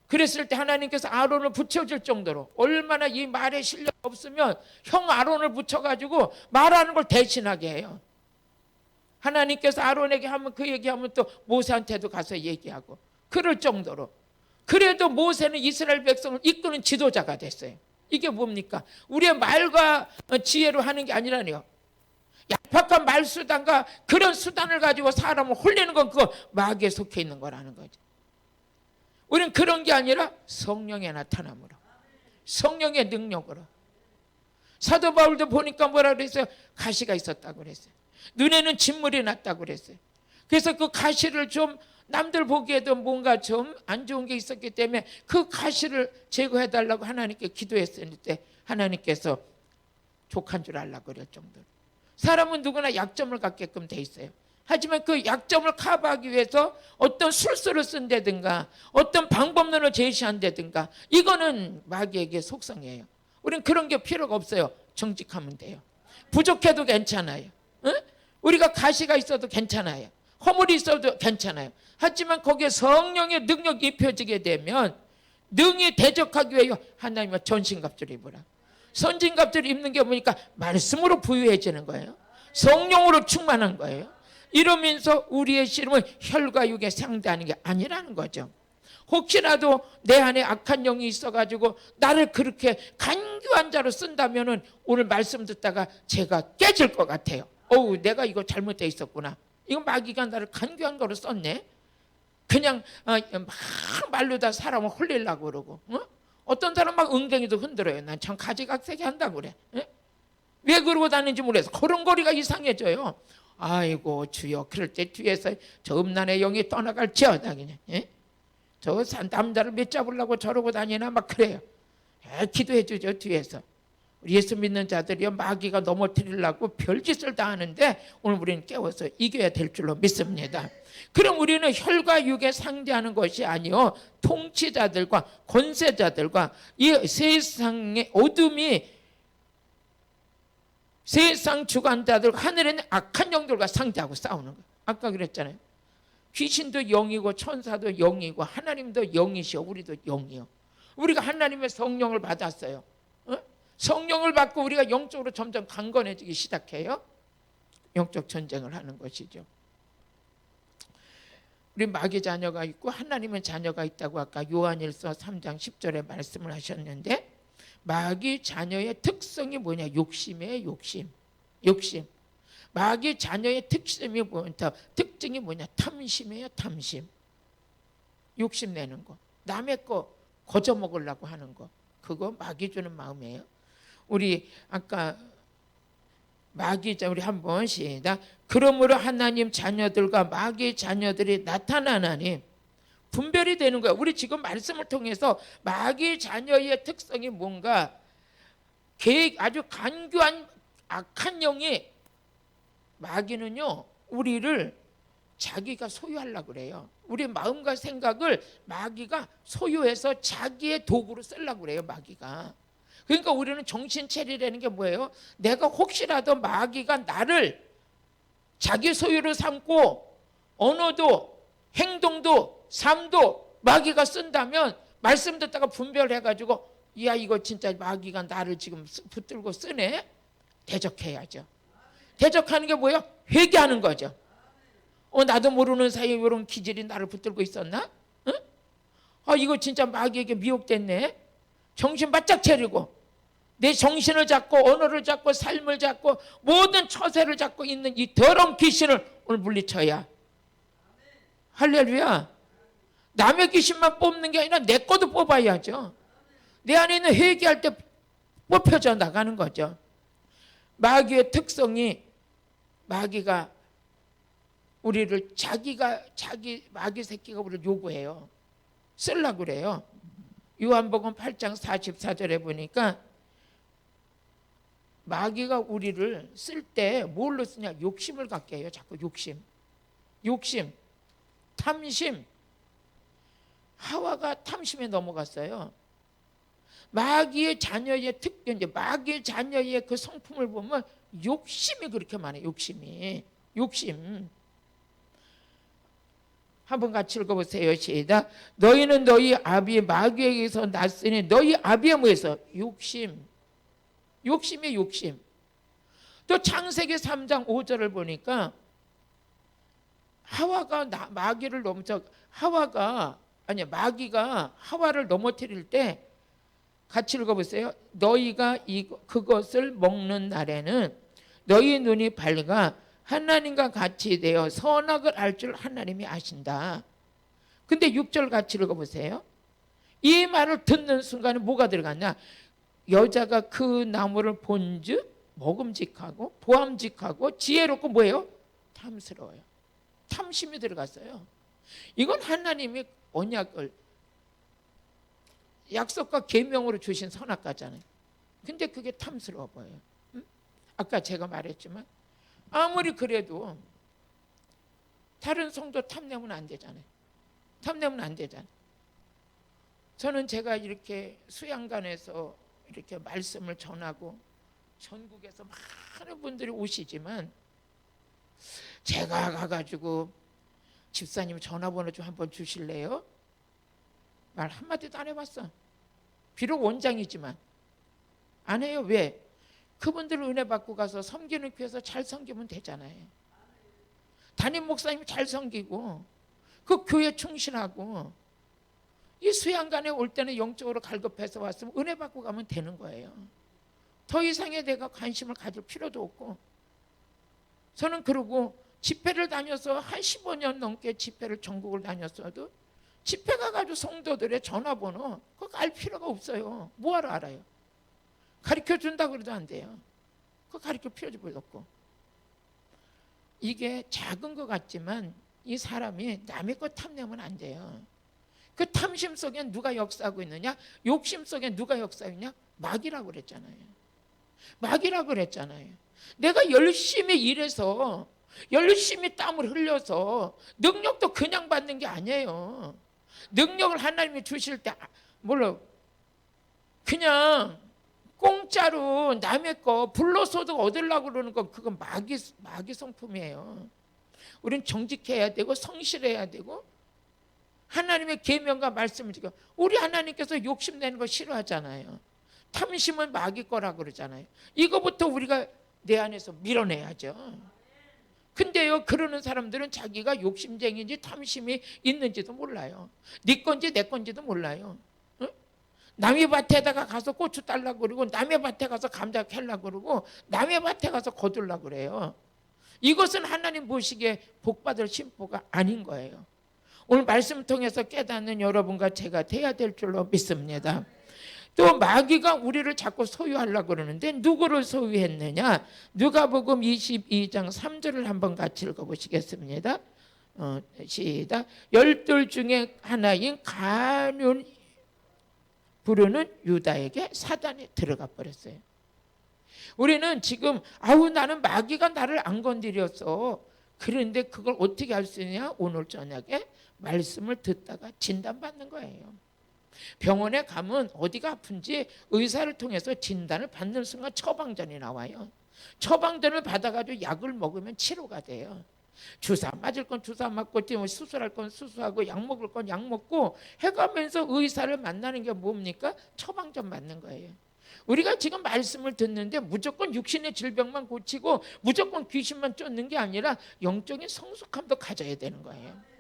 그랬을 때 하나님께서 아론을 붙여줄 정도로 얼마나 이 말에 실력 없으면 형 아론을 붙여가지고 말하는 걸 대신하게 해요. 하나님께서 아론에게 하면 그 얘기하면 또 모세한테도 가서 얘기하고 그럴 정도로. 그래도 모세는 이스라엘 백성을 이끄는 지도자가 됐어요. 이게 뭡니까? 우리의 말과 지혜로 하는 게 아니라니요. 얄팍한 말수단과 그런 수단을 가지고 사람을 홀리는 건 그거 마귀에 속해 있는 거라는 거죠. 우리는 그런 게 아니라 성령의 나타남으로 성령의 능력으로. 사도 바울도 보니까 뭐라 그랬어요? 가시가 있었다고 그랬어요. 눈에는 진물이 났다고 그랬어요. 그래서 그 가시를 좀 남들 보기에도 뭔가 좀 안 좋은 게 있었기 때문에 그 가시를 제거해달라고 하나님께 기도했을 때 하나님께서 족한 줄 알라고 그럴 정도로. 사람은 누구나 약점을 갖게끔 돼 있어요. 하지만 그 약점을 커버하기 위해서 어떤 술수를 쓴다든가 어떤 방법론을 제시한다든가 이거는 마귀에게 속성이에요. 우리는 그런 게 필요가 없어요. 정직하면 돼요. 부족해도 괜찮아요. 우리가 가시가 있어도 괜찮아요. 허물이 있어도 괜찮아요. 하지만 거기에 성령의 능력이 입혀지게 되면 능히 대적하기 위해 하나님의 전신갑주를 입으라. 선진갑주를 입는 게 보니까 말씀으로 부유해지는 거예요. 성령으로 충만한 거예요. 이러면서 우리의 씨름은 혈과 육에 상대하는 게 아니라는 거죠. 혹시라도 내 안에 악한 영이 있어가지고 나를 그렇게 간교한 자로 쓴다면은 오늘 말씀 듣다가 제가 깨질 것 같아요. 어우, 내가 이거 잘못되어 있었구나. 이거 마귀가 나를 간교한 거로 썼네. 그냥 막 말로 다 사람을 홀리려고 그러고 어떤 사람 막 엉덩이도 흔들어요. 난 참 가지각색이 한다고 그래. 왜 그러고 다니는지 모르겠어. 걸음걸이가 이상해져요. 아이고 주여, 그럴 때 뒤에서 저 음란의 영이 떠나갈지어다 그냥. 저 남자를 몇 잡으려고 저러고 다니나 막 그래요. 기도해 주죠. 뒤에서 우리 예수 믿는 자들이 마귀가 넘어뜨리려고 별짓을 다 하는데 오늘 우리는 깨워서 이겨야 될 줄로 믿습니다. 그럼 우리는 혈과 육에 상대하는 것이 아니요 통치자들과 권세자들과 이 세상의 어둠이 세상 주관자들 하늘에 있는 악한 영들과 상대하고 싸우는 거예요. 아까 그랬잖아요. 귀신도 영이고 천사도 영이고 하나님도 영이시오. 우리도 영이요. 우리가 하나님의 성령을 받았어요. 성령을 받고 우리가 영적으로 점점 강건해지기 시작해요. 영적 전쟁을 하는 것이죠. 우리 마귀 자녀가 있고 하나님의 자녀가 있다고 아까 요한일서 3장 10절에 말씀을 하셨는데 마귀 자녀의 특성이 뭐냐? 욕심이에요. 욕심. 마귀 자녀의 특징이 뭐냐? 탐심이에요. 탐심. 욕심 내는 거. 남의 거 거저 먹으려고 하는 거. 그거 마귀 주는 마음이에요. 우리 아까 우리 한번 시작. 그러므로 하나님 자녀들과 마귀 자녀들이 나타나나니 분별이 되는 거야. 우리 지금 말씀을 통해서 마귀 자녀의 특성이 뭔가 아주 간교한 악한 영이 마귀는요 우리를 자기가 소유하려고 그래요. 우리 마음과 생각을 마귀가 소유해서 자기의 도구로 쓰려고 그래요. 마귀가. 그러니까 우리는 정신 차리라는 게 뭐예요? 내가 혹시라도 마귀가 나를 자기 소유로 삼고 언어도 행동도 삶도 마귀가 쓴다면 말씀 듣다가 분별해가지고 야 이거 진짜 마귀가 나를 지금 붙들고 쓰네. 대적해야죠. 대적하는 게 뭐예요? 회개하는 거죠. 나도 모르는 사이에 이런 기질이 나를 붙들고 있었나? 응? 이거 진짜 마귀에게 미혹됐네. 정신 바짝 차리고 내 정신을 잡고 언어를 잡고 삶을 잡고 모든 처세를 잡고 있는 이 더러운 귀신을 오늘 물리쳐야. 할렐루야. 남의 귀신만 뽑는 게 아니라 내 것도 뽑아야죠. 내 안에 있는 회개할 때 뽑혀져 나가는 거죠. 마귀의 특성이 마귀가 우리를 마귀 새끼가 우리를 요구해요. 쓰려고 그래요. 요한복음 8장 44절에 보니까 마귀가 우리를 쓸 때 뭘로 쓰냐? 욕심을 갖게 해요. 자꾸 욕심, 탐심. 하와가 탐심에 넘어갔어요. 마귀의 자녀의 특징, 마귀의 자녀의 그 성품을 보면 욕심이 그렇게 많아요. 욕심. 한번 같이 읽어보세요. 시작. 너희는 너희 아비 마귀에게서 났으니 너희 아비의 뭐에서? 욕심이 욕심. 또 창세기 3장 5절을 보니까 마귀가 하와를 넘어뜨릴 때 같이 읽어보세요. 너희가 그것을 먹는 날에는 너희 눈이 밝아 하나님과 같이 되어 선악을 알 줄 하나님이 아신다. 근데 6절 같이 읽어보세요. 이 말을 듣는 순간에 뭐가 들어갔냐? 여자가 그 나무를 본즉 먹음직하고 보암직하고 지혜롭고 뭐예요? 탐스러워요. 탐심이 들어갔어요. 이건 하나님이 언약을 약속과 계명으로 주신 선악과잖아요. 근데 그게 탐스러워 보여요. 아까 제가 말했지만 아무리 그래도 다른 성도 탐내면 안 되잖아요. 저는 제가 이렇게 수양관에서 이렇게 말씀을 전하고 전국에서 많은 분들이 오시지만 제가 가가지고 집사님 전화번호 좀 한번 주실래요? 말 한마디도 안 해봤어. 비록 원장이지만 안 해요. 왜? 그분들 은혜 받고 가서 섬기는 교회에서 잘 섬기면 되잖아요. 담임 목사님이 잘 섬기고 그 교회 충실하고 이 수양관에 올 때는 영적으로 갈급해서 왔으면 은혜 받고 가면 되는 거예요. 더 이상의 내가 관심을 가질 필요도 없고. 저는 그러고 집회를 다녀서 한 15년 넘게 집회를 전국을 다녔어도 집회 가가지고 성도들의 전화번호 그거 알 필요가 없어요. 뭐하러 알아요? 가르쳐준다고 그래도 안 돼요. 그거 가르칠 필요도 없고. 이게 작은 것 같지만 이 사람이 남의 것 탐내면 안 돼요. 그 탐심 속에 누가 역사하고 있느냐? 욕심 속에 누가 역사하고 있냐? 마귀라고 그랬잖아요. 내가 열심히 일해서 열심히 땀을 흘려서 능력도 그냥 받는 게 아니에요. 능력을 하나님이 주실 때 물론 그냥 공짜로 남의 거 불로소득 얻으려고 그러는 건 그건 마귀 성품이에요. 우린 정직해야 되고 성실해야 되고 하나님의 계명과 말씀을 지켜. 우리 하나님께서 욕심내는 거 싫어하잖아요. 탐심은 마귀 거라고 그러잖아요. 이거부터 우리가 내 안에서 밀어내야죠. 근데요, 그러는 사람들은 자기가 욕심쟁이인지 탐심이 있는지도 몰라요. 네 건지 내 건지도 몰라요. 응? 남의 밭에다가 가서 고추 딸라고 그러고 남의 밭에 가서 감자 캘라고 그러고 남의 밭에 가서 거둘라고 그래요. 이것은 하나님 보시기에 복받을 심보가 아닌 거예요. 오늘 말씀 통해서 깨닫는 여러분과 제가 돼야 될 줄로 믿습니다. 또 마귀가 우리를 자꾸 소유하려고 그러는데 누구를 소유했느냐? 누가복음 22장 3절을 한번 같이 읽어보시겠습니다. 시작. 12 중에 하나인 가룟 부르는 유다에게 사단이 들어가 버렸어요. 우리는 지금 나는 마귀가 나를 안 건드렸어. 그런데 그걸 어떻게 할 수 있냐? 오늘 저녁에 말씀을 듣다가 진단받는 거예요. 병원에 가면 어디가 아픈지 의사를 통해서 진단을 받는 순간 처방전이 나와요. 처방전을 받아가지고 약을 먹으면 치료가 돼요. 주사 맞을 건 주사 맞고 수술할 건 수술하고 약 먹을 건 약 먹고 해가면서 의사를 만나는 게 뭡니까? 처방전 맞는 거예요. 우리가 지금 말씀을 듣는데 무조건 육신의 질병만 고치고 무조건 귀신만 쫓는 게 아니라 영적인 성숙함도 가져야 되는 거예요.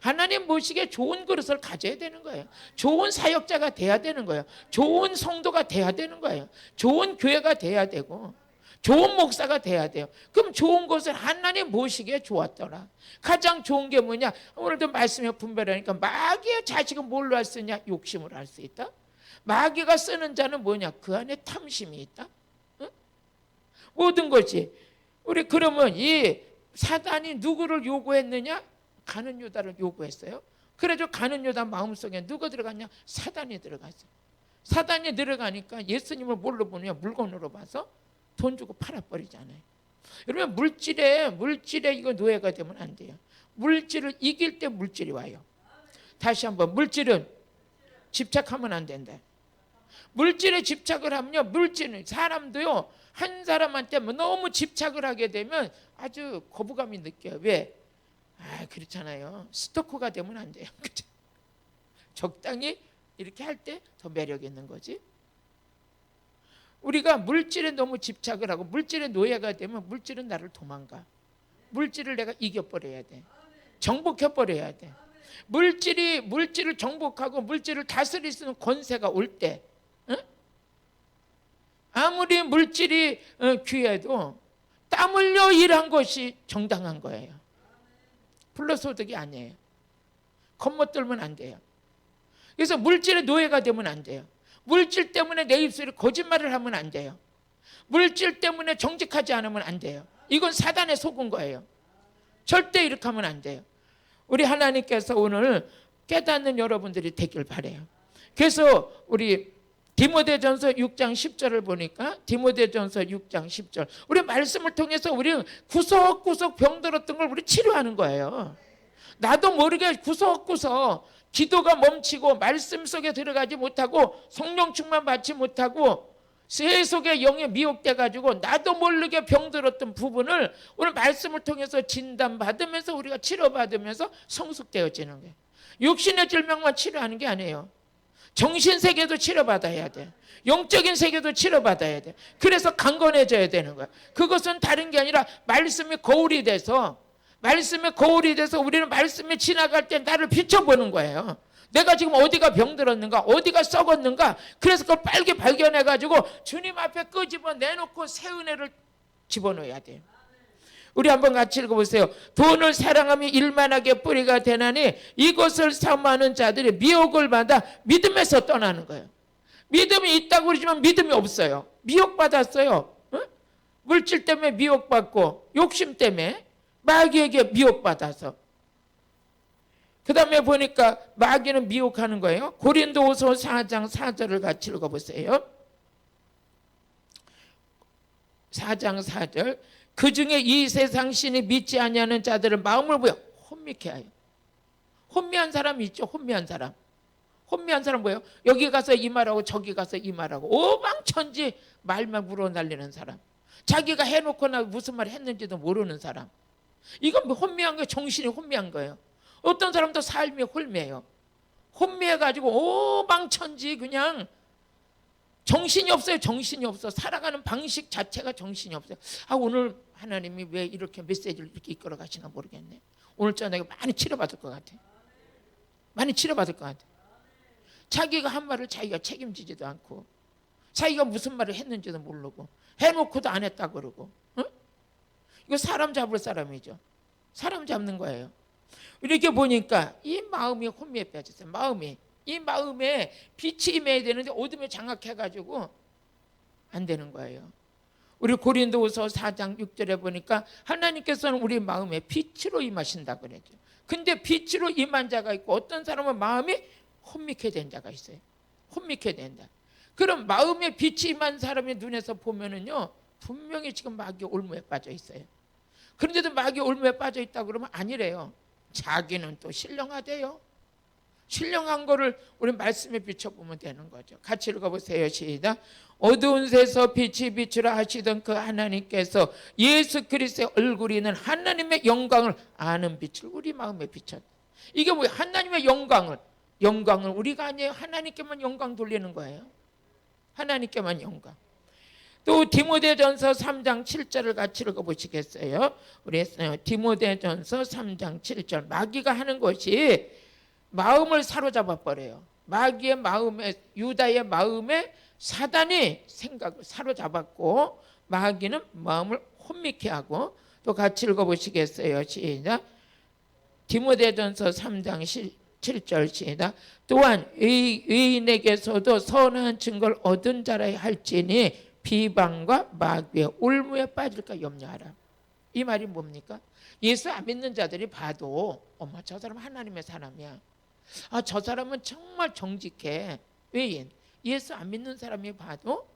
하나님 보시기에 좋은 그릇을 가져야 되는 거예요. 좋은 사역자가 돼야 되는 거예요. 좋은 성도가 돼야 되는 거예요. 좋은 교회가 돼야 되고 좋은 목사가 돼야 돼요. 그럼 좋은 것을 하나님 보시기에 좋았더라. 가장 좋은 게 뭐냐? 오늘도 말씀에 분별하니까 마귀의 자식은 뭘로 할 수 있냐? 욕심으로 할 수 있다. 마귀가 쓰는 자는 뭐냐? 그 안에 탐심이 있다. 응? 모든 것이. 우리 그러면 이 사단이 누구를 요구했느냐? 가룟 유다를 요구했어요. 그래서 가룟 유다 마음속에 누가 들어갔냐? 사단이 들어갔어요. 사단이 들어가니까 예수님을 뭘로 보느냐? 물건으로 봐서 돈 주고 팔아버리잖아요. 여러분 물질에 이거 노예가 되면 안 돼요. 물질을 이길 때 물질이 와요. 다시 한번 물질은 집착하면 안 된다. 물질에 집착을 하면요, 물질은 사람도요 한 사람한테 너무 집착을 하게 되면 아주 거부감이 느껴요. 왜? 그렇잖아요. 스토커가 되면 안 돼요. 적당히 이렇게 할 때 더 매력 있는 거지. 우리가 물질에 너무 집착을 하고 물질에 노예가 되면 물질은 나를 도망가. 물질을 내가 이겨버려야 돼. 정복해버려야 돼. 물질을 정복하고 물질을 다스릴 수 있는 권세가 올 때, 응? 아무리 물질이 귀해도 땀 흘려 일한 것이 정당한 거예요. 불로소득이 아니에요. 겉멋들면 안 돼요. 그래서 물질의 노예가 되면 안 돼요. 물질 때문에 내 입술에 거짓말을 하면 안 돼요. 물질 때문에 정직하지 않으면 안 돼요. 이건 사단에 속은 거예요. 절대 이렇게 하면 안 돼요. 우리 하나님께서 오늘 깨닫는 여러분들이 되길 바라요. 그래서 우리 디모데전서 6장 10절을 보니까 디모데전서 6장 10절 우리 말씀을 통해서 우리 구석구석 병들었던 걸 우리 치료하는 거예요. 나도 모르게 구석구석 기도가 멈추고 말씀 속에 들어가지 못하고 성령 충만 받지 못하고 새 속에 영에 미혹돼 가지고 나도 모르게 병들었던 부분을 오늘 말씀을 통해서 진단받으면서 우리가 치료받으면서 성숙되어지는 거예요. 육신의 질병만 치료하는 게 아니에요. 정신세계도 치료받아야 돼. 영적인 세계도 치료받아야 돼. 그래서 강건해져야 되는 거야. 그것은 다른 게 아니라 말씀이 거울이 돼서 우리는 말씀이 지나갈 때 나를 비춰보는 거예요. 내가 지금 어디가 병들었는가, 어디가 썩었는가. 그래서 그걸 빨리 발견해가지고 주님 앞에 끄집어 내놓고 새 은혜를 집어넣어야 돼요. 우리 한번 같이 읽어보세요. 돈을 사랑하며 일만하게 뿌리가 되나니 이것을 사모하는 자들이 미혹을 받아 믿음에서 떠나는 거예요. 믿음이 있다고 그러지만 믿음이 없어요. 미혹받았어요. 응? 물질 때문에 미혹받고 욕심 때문에 마귀에게 미혹받아서. 그 다음에 보니까 마귀는 미혹하는 거예요. 고린도후서 4장 4절을 같이 읽어보세요. 4장 4절 그 중에 이 세상 신이 믿지 아니하는 자들을 마음을 보여 혼미케 하여. 혼미한 사람이 있죠. 혼미한 사람 뭐예요? 여기 가서 이 말하고 저기 가서 이 말하고 오방천지 말만 물어날리는 사람. 자기가 해놓거나 무슨 말 했는지도 모르는 사람. 이건 혼미한 거예요. 정신이 혼미한 거예요. 어떤 사람도 삶이 혼미해요. 혼미해가지고 오방천지 그냥 정신이 없어요. 정신이 없어. 살아가는 방식 자체가 정신이 없어요. 오늘 하나님이 왜 이렇게 메시지를 이렇게 이끌어 가시나 모르겠네. 오늘 저녁에 많이 치료받을 것 같아. 많이 치료받을 것 같아. 자기가 한 말을 자기가 책임지지도 않고 자기가 무슨 말을 했는지도 모르고 해놓고도 안 했다 그러고. 응? 이거 사람 잡을 사람이죠. 사람 잡는 거예요. 이렇게 보니까 이 마음이 혼미에 빠졌어요. 이 마음에 빛이 임해야 되는데 어둠에 장악해가지고 안 되는 거예요. 우리 고린도후서 4장 6절에 보니까 하나님께서는 우리 마음에 빛으로 임하신다 그랬죠. 근데 빛으로 임한 자가 있고 어떤 사람은 마음이 혼미케 된 자가 있어요. 혼미케 된다. 그럼 마음에 빛이 임한 사람의 눈에서 보면은요, 분명히 지금 마귀 올무에 빠져 있어요. 그런데도 마귀 올무에 빠져 있다 그러면 아니래요. 자기는 또 신령하대요. 신령한 거를 우리 말씀에 비춰보면 되는 거죠. 같이 읽어보세요. 시작. 어두운 새에서 빛이 비추라 하시던 그 하나님께서 예수 그리스도의 얼굴이 있는 하나님의 영광을 아는 빛을 우리 마음에 비췄다. 이게 뭐예요? 하나님의 영광을 우리가 아니에요. 하나님께만 영광 돌리는 거예요. 하나님께만 영광. 또 디모데전서 3장 7절을 같이 읽어보시겠어요? 우리 디모데전서 3장 7절. 마귀가 하는 것이 마음을 사로잡아 버려요. 마귀의 마음에, 유다의 마음에 사단이 생각을 사로잡았고 마귀는 마음을 혼미케 하고. 또 같이 읽어보시겠어요? 시작. 디모데전서 3장 7절 시작. 또한 의인에게서도 선한 증거를 얻은 자라 할지니 비방과 마귀의 올무에 빠질까 염려하라. 이 말이 뭡니까? 예수 안 믿는 자들이 봐도 어머 저 사람 하나님의 사람이야. 아, 저 사람은 정말 정직해. 외인 예수 안 믿는 사람이 봐도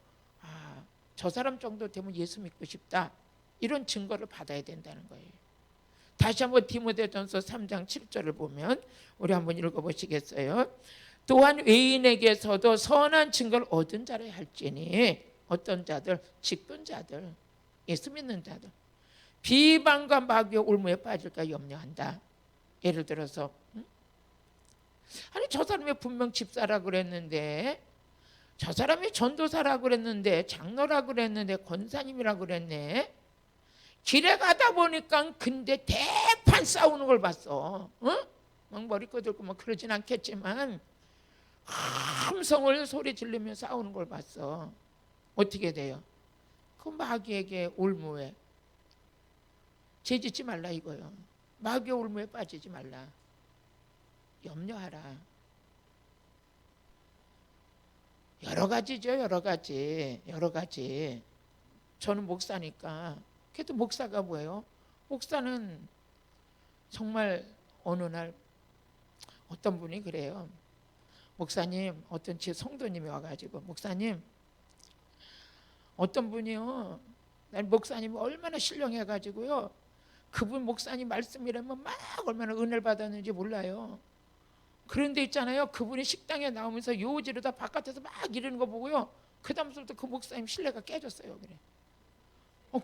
아, 저 사람 정도 되면 예수 믿고 싶다. 이런 증거를 받아야 된다는 거예요. 다시 한번 디모데전서 3장 7절을 보면 우리 한번 읽어보시겠어요? 또한 외인에게서도 선한 증거를 얻은 자라 할지니 어떤 자들? 직분자들, 예수 믿는 자들 비방과 마귀의 올무에 빠질까 염려한다. 예를 들어서 아니 저 사람이 분명 집사라 그랬는데, 저 사람이 전도사라 그랬는데, 장로라 그랬는데, 권사님이라 그랬네. 길에 가다 보니까 근데 대판 싸우는 걸 봤어. 막 머리 끄들고 막 그러진 않겠지만 함성을 소리 지르며 싸우는 걸 봤어. 어떻게 돼요? 그 마귀에게 올무에 죄짓지 말라 이거요. 마귀의 올무에 빠지지 말라. 염려하라. 여러 가지죠. 여러 가지. 저는 목사니까. 그래도 목사가 뭐예요? 목사는 정말 어느 날 어떤 분이 그래요. 목사님, 어떤 제 성도님이 와가지고 목사님, 어떤 분이요, 난 목사님이 얼마나 신령해가지고요, 그분 목사님 말씀이라면 막 얼마나 은혜를 받았는지 몰라요. 그런데 있잖아요, 그분이 식당에 나오면서 요지르다 바깥에서 막 이러는 거 보고요, 그 다음부터 그 목사님 신뢰가 깨졌어요. 그래.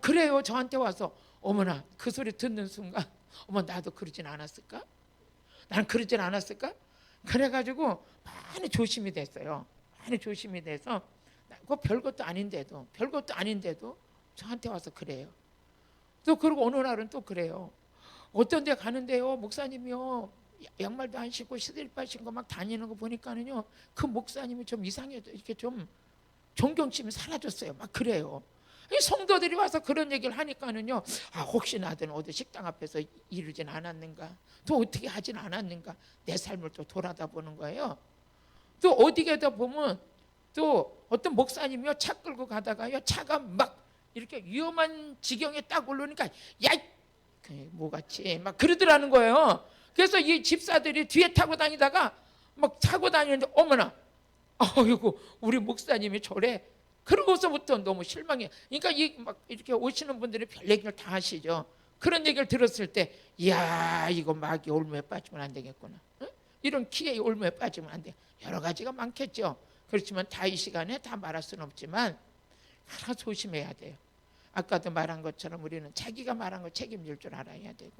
그래요. 저한테 와서 어머나 그 소리 듣는 순간 어머 나도 그러진 않았을까? 나는 그러진 않았을까? 그래가지고 많이 조심이 됐어요. 많이 조심이 돼서 그 별것도 아닌데도 저한테 와서 그래요. 또 그리고 어느 날은 또 그래요. 어떤 데 가는데요, 목사님이요 양말도 안 신고 시들바 신고 막 다니는 거 보니까는요, 그 목사님이 좀 이상해요. 이렇게 좀 존경심이 사라졌어요. 막 그래요. 성도들이 와서 그런 얘기를 하니까는요, 아 혹시 나든 어디 식당 앞에서 이러진 않았는가, 또 어떻게 하진 않았는가, 내 삶을 또 돌아다 보는 거예요. 또 어디 가다 보면 또 어떤 목사님이요 차 끌고 가다가요 차가 막 이렇게 위험한 지경에 딱 올라오니까 야 뭐같이 막 그러더라는 거예요. 그래서 이 집사들이 뒤에 타고 다니다가 막 타고 다니는데 어머나 아이고 우리 목사님이 저래. 그러고서부터 너무 실망해. 그러니까 막 이렇게 오시는 분들이 별 얘기를 다 하시죠. 그런 얘기를 들었을 때, 이야 이거 마귀 올무에 빠지면 안 되겠구나. 응? 이런 기회에 올무에 빠지면 안 돼. 여러 가지가 많겠죠. 그렇지만 다 이 시간에 다 말할 수는 없지만 하나 조심해야 돼요. 아까도 말한 것처럼 우리는 자기가 말한 걸 책임질 줄 알아야 되고,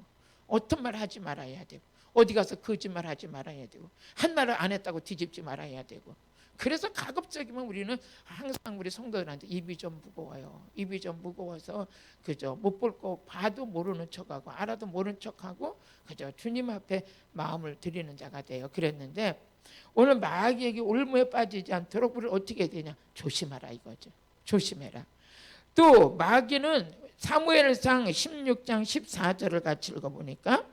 어떤 말 하지 말아야 되고, 어디 가서 거짓말 하지 말아야 되고, 한 말을 안 했다고 뒤집지 말아야 되고. 그래서 가급적이면 우리는 항상 우리 성도들한테 입이 좀 무거워요. 입이 좀 무거워서 그저 못 볼 거 봐도 모르는 척하고 알아도 모르는 척하고 그저 주님 앞에 마음을 드리는 자가 돼요. 그랬는데 오늘 마귀에게 올무에 빠지지 않도록 우리를 어떻게 해야 되냐? 조심하라 이거죠. 조심해라. 또 마귀는 사무엘상 16장 14절을 같이 읽어보니까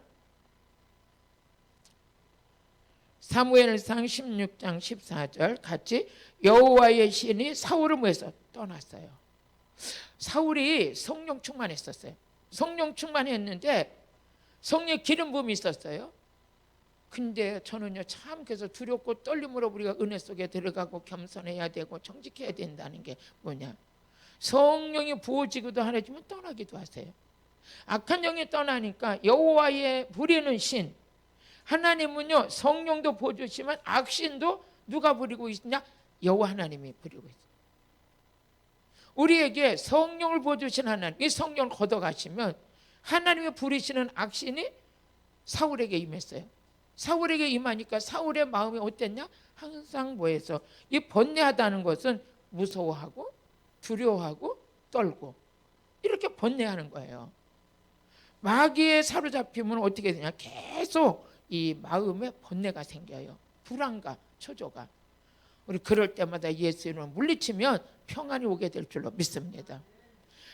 사무엘상 16장 14절 같이 여호와의 신이 사울을 모해서 떠났어요. 사울이 성령 충만했었어요. 성령 충만했는데 성령 기름 부음이 있었어요. 근데 저는요 참 그래서 두렵고 떨림으로 우리가 은혜 속에 들어가고 겸손해야 되고 정직해야 된다는 게 뭐냐? 성령이 부어지기도 하지만 떠나기도 하세요. 악한 영이 떠나니까 여호와의 부리는 신, 하나님은요 성령도 부어주시면 악신도 누가 부리고 있냐? 여호와 하나님이 부리고 있어요. 우리에게 성령을 부어주신 하나님, 이 성령을 걷어가시면 하나님이 부리시는 악신이 사울에게 임했어요. 사울에게 임하니까 사울의 마음이 어땠냐? 항상 뭐해서 이 번뇌하다는 것은 무서워하고 두려워하고 떨고 이렇게 번뇌하는 거예요. 마귀에 사로잡히면 어떻게 되냐? 계속 이 마음에 번뇌가 생겨요. 불안과 초조가. 우리 그럴 때마다 예수 이름을 물리치면 평안이 오게 될 줄로 믿습니다.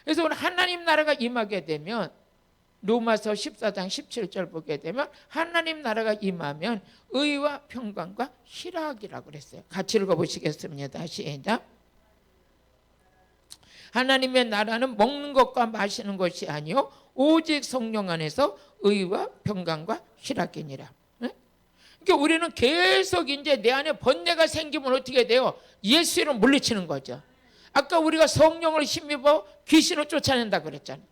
그래서 오늘 하나님 나라가 임하게 되면 로마서 14장 17절 보게 되면 하나님 나라가 임하면 의와 평강과 희락이라고 그랬어요. 같이 읽어보시겠습니다. 시작. 하나님의 나라는 먹는 것과 마시는 것이 아니요 오직 성령 안에서 의와 평강과 희락이니라. 그러니까 우리는 계속 이제 내 안에 번뇌가 생기면 어떻게 돼요? 예수를 물리치는 거죠. 아까 우리가 성령을 힘입어 귀신을 쫓아낸다 그랬잖아요.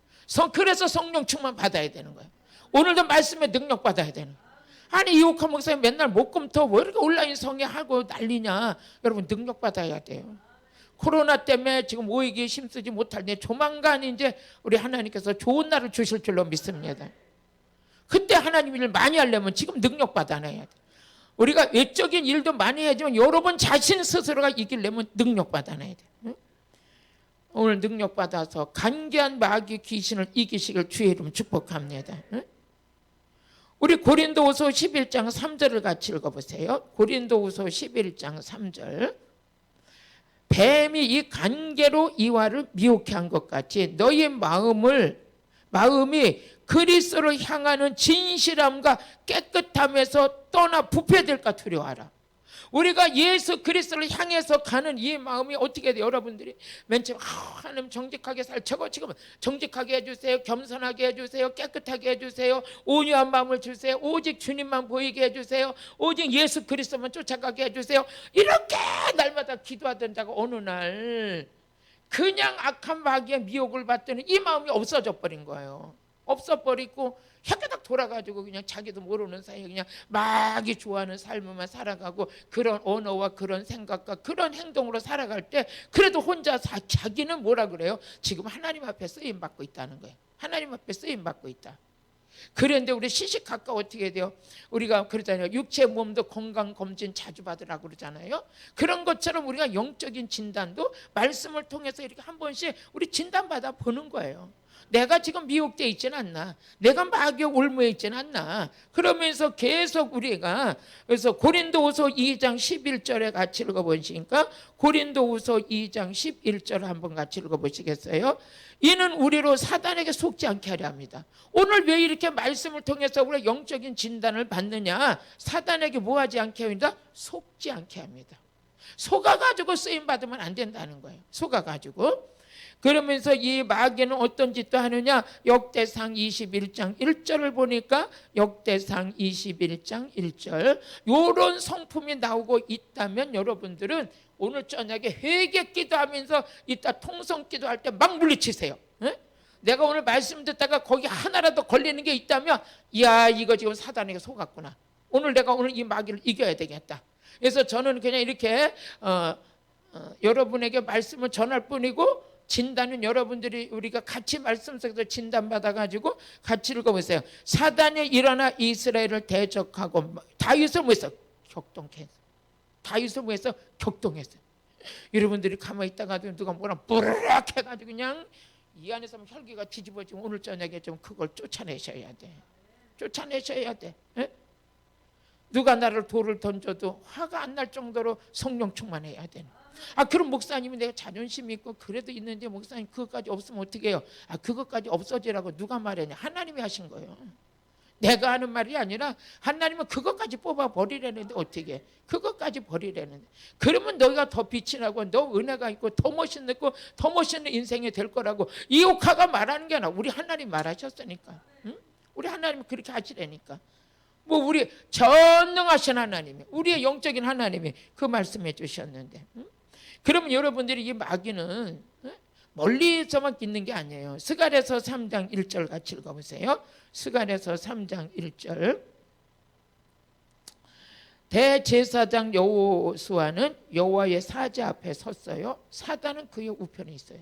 그래서 성령 충만 받아야 되는 거예요. 오늘도 말씀에 능력 받아야 되는 거예요. 아니 이옥한 목사님 맨날 목금토 왜 이렇게 온라인 성회하고 난리냐. 여러분 능력 받아야 돼요. 코로나 때문에 지금 모이기 힘쓰지 못할 조만간 이제 우리 하나님께서 좋은 날을 주실 줄로 믿습니다. 그때 하나님 일을 많이 하려면 지금 능력 받아내야 돼. 우리가 외적인 일도 많이 해야지만 여러분 자신 스스로가 이기려면 능력 받아내야 돼. 응? 오늘 능력 받아서 간계한 마귀 귀신을 이기시길 주의 이름 축복합니다. 응? 우리 고린도후서 11장 3절을 같이 읽어보세요. 고린도후서 11장 3절. 뱀이 이 간계로 이와를 미혹해 한 것 같이 너희의 마음이 그리스도를 향하는 진실함과 깨끗함에서 떠나 부패될까 두려워하라. 우리가 예수 그리스도를 향해서 가는 이 마음이 어떻게 돼요? 여러분들이 맨 처음 하나님 정직하게 살자고 지금 정직하게 해주세요. 겸손하게 해주세요. 깨끗하게 해주세요. 온유한 마음을 주세요. 오직 주님만 보이게 해주세요. 오직 예수 그리스도만 쫓아가게 해주세요. 이렇게 날마다 기도하던 자가 어느 날 그냥 악한 마귀의 미혹을 받더니 이 마음이 없어져 버린 거예요. 없어버리고 헷가닥 돌아가지고 그냥 자기도 모르는 사이에 그냥 마귀 좋아하는 삶만 살아가고 그런 언어와 그런 생각과 그런 행동으로 살아갈 때 그래도 혼자 자기는 뭐라 그래요? 지금 하나님 앞에 쓰임받고 있다는 거예요. 하나님 앞에 쓰임받고 있다. 그런데 우리 시시각각 어떻게 돼요? 우리가 그러잖아요. 육체 몸도 건강검진 자주 받으라고 그러잖아요. 그런 것처럼 우리가 영적인 진단도 말씀을 통해서 이렇게 한 번씩 우리 진단받아 보는 거예요. 내가 지금 미혹되어 있지는 않나, 내가 마귀의 올무에 있지는 않나. 그러면서 계속 우리가 그래서 고린도후서 2장 11절에 같이 읽어보시니까 고린도후서 2장 11절 한번 같이 읽어보시겠어요? 이는 우리로 사단에게 속지 않게 하려 합니다. 오늘 왜 이렇게 말씀을 통해서 우리가 영적인 진단을 받느냐? 사단에게 뭐하지 않게 합니다? 속지 않게 합니다. 속아가지고 쓰임받으면 안 된다는 거예요. 속아가지고. 그러면서 이 마귀는 어떤 짓도 하느냐? 역대상 21장 1절을 보니까 역대상 21장 1절 요런 성품이 나오고 있다면 여러분들은 오늘 저녁에 회개 기도하면서 이따 통성 기도할 때 막 물리치세요. 에? 내가 오늘 말씀 듣다가 거기 하나라도 걸리는 게 있다면 야 이거 지금 사단에게 속았구나. 오늘 내가 오늘 이 마귀를 이겨야 되겠다. 그래서 저는 그냥 이렇게 여러분에게 말씀을 전할 뿐이고 진단은 여러분들이 우리가 같이 말씀 속에서 진단받아가지고 같이 읽어보세요. 사단이 일어나 이스라엘을 대적하고 다윗을 뭐했어? 격동했어. 다윗을 뭐했어? 격동했어. 여러분들이 가만히 있다가도 누가 뭐라 뿌르륵 해가지고 그냥 이 안에서 혈기가 뒤집어지면 오늘 저녁에 좀 그걸 쫓아내셔야 돼. 쫓아내셔야 돼. 에? 누가 나를 돌을 던져도 화가 안 날 정도로 성령 충만해야 되는. 그럼 목사님이 내가 자존심이 있고 그래도 있는데 목사님 그것까지 없으면 어떻게 해요? 그것까지 없어지라고 누가 말했냐? 하나님이 하신 거예요. 내가 하는 말이 아니라 하나님은 그것까지 뽑아버리려는데 어떻게 해? 그것까지 버리려는데. 그러면 너희가 더 빛이 나고 너 은혜가 있고 더 멋있고 더 멋있는 인생이 될 거라고 이오카가 말하는 게 아니라 우리 하나님 말하셨으니까. 응? 우리 하나님이 그렇게 하시라니까. 뭐 우리 전능하신 하나님이, 우리의 영적인 하나님이 그 말씀해 주셨는데. 응? 그러면 여러분들이 이 마귀는 멀리서만 있는 게 아니에요. 스가랴서 3장 1절 같이 읽어보세요. 스가랴서 3장 1절. 대제사장 여호수아는 여호와의 사자 앞에 섰어요. 사단은 그의 우편에 있어요.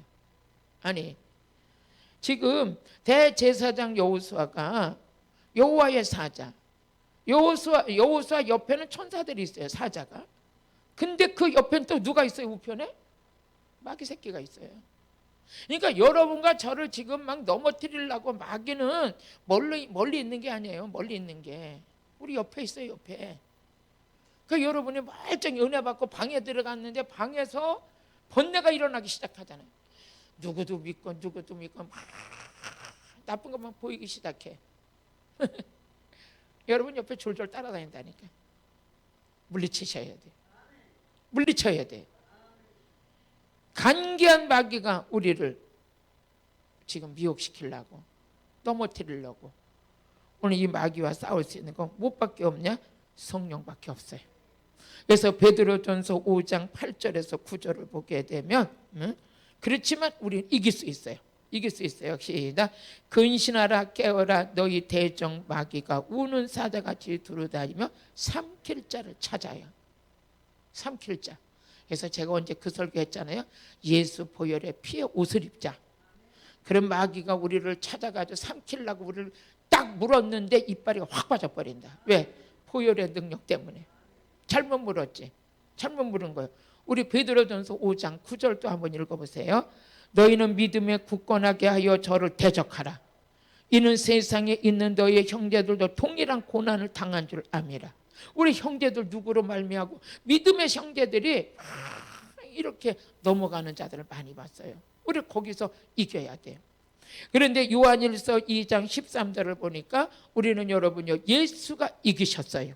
아니, 지금 대제사장 여호수아가 여호와의 사자, 여호수아 옆에는 천사들이 있어요. 사자가. 근데 그 옆에는 또 누가 있어요? 우편에? 마귀 새끼가 있어요. 그러니까 여러분과 저를 지금 막 넘어뜨리려고 마귀는 멀리 있는 게 아니에요. 멀리 있는 게 우리 옆에 있어요. 옆에. 그 여러분이 멀쩡히 은혜 받고 방에 들어갔는데 방에서 번뇌가 일어나기 시작하잖아요. 누구도 믿고 막 나쁜 것만 보이기 시작해. 여러분 옆에 졸졸 따라다닌다니까. 물리치셔야 돼. 물리쳐야 돼. 간계한 마귀가 우리를 지금 미혹시키려고, 넘어뜨리려고. 오늘 이 마귀와 싸울 수 있는 건 무엇밖에 없냐? 성령밖에 없어요. 그래서 베드로전서 5장 8절에서 9절을 보게 되면 그렇지만 우리는 이길 수 있어요. 이길 수 있어요. 시작. 근신하라 깨어라 너희 대적 마귀가 우는 사자같이 두루다니며 삼킬 자를 찾아요. 삼킬 자. 그래서 제가 언제 그 설교했잖아요. 예수 보혈의 피에 옷을 입자. 그런 마귀가 우리를 찾아가지고 삼키려고 우리를 딱 물었는데 이빨이 확 빠져버린다. 왜? 보혈의 능력 때문에. 잘못 물었지. 잘못 물은 거예요. 우리 베드로전서 5장 9절도 한번 읽어보세요. 너희는 믿음에 굳건하게 하여 저를 대적하라. 이는 세상에 있는 너희의 형제들도 동일한 고난을 당한 줄 암이라. 우리 형제들 누구로 말미암고 믿음의 형제들이 이렇게 넘어가는 자들을 많이 봤어요. 우리 거기서 이겨야 돼요. 그런데 요한일서 2장 13절을 보니까 우리는 여러분요 예수가 이기셨어요.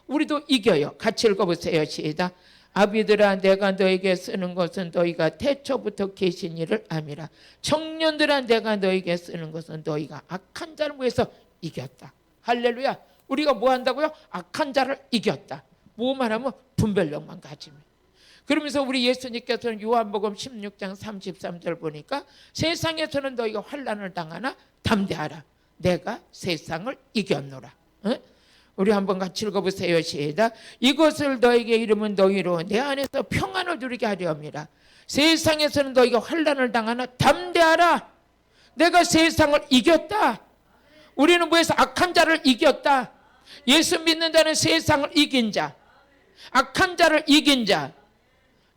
우리도 이겨요. 같이 읽어보세요. 시작. 아비들아 내가 너에게 쓰는 것은 너희가 태초부터 계신 일을 암이라. 청년들아 내가 너에게 쓰는 것은 너희가 악한 자를 위해서 이겼다. 할렐루야. 우리가 뭐 한다고요? 악한 자를 이겼다. 뭐만 하면 분별력만 가지면. 그러면서 우리 예수님께서는 요한복음 16장 33절 보니까 세상에서는 너희가 환난을 당하나 담대하라. 내가 세상을 이겼노라. 우리 한번 같이 읽어보세요. 시작. 이것을 너에게 이름은 너희로 내 안에서 평안을 누리게 하려 함이라. 세상에서는 너희가 환난을 당하나 담대하라. 내가 세상을 이겼다. 우리는 뭐해서 악한 자를 이겼다. 예수 믿는 자는 세상을 이긴 자, 악한 자를 이긴 자.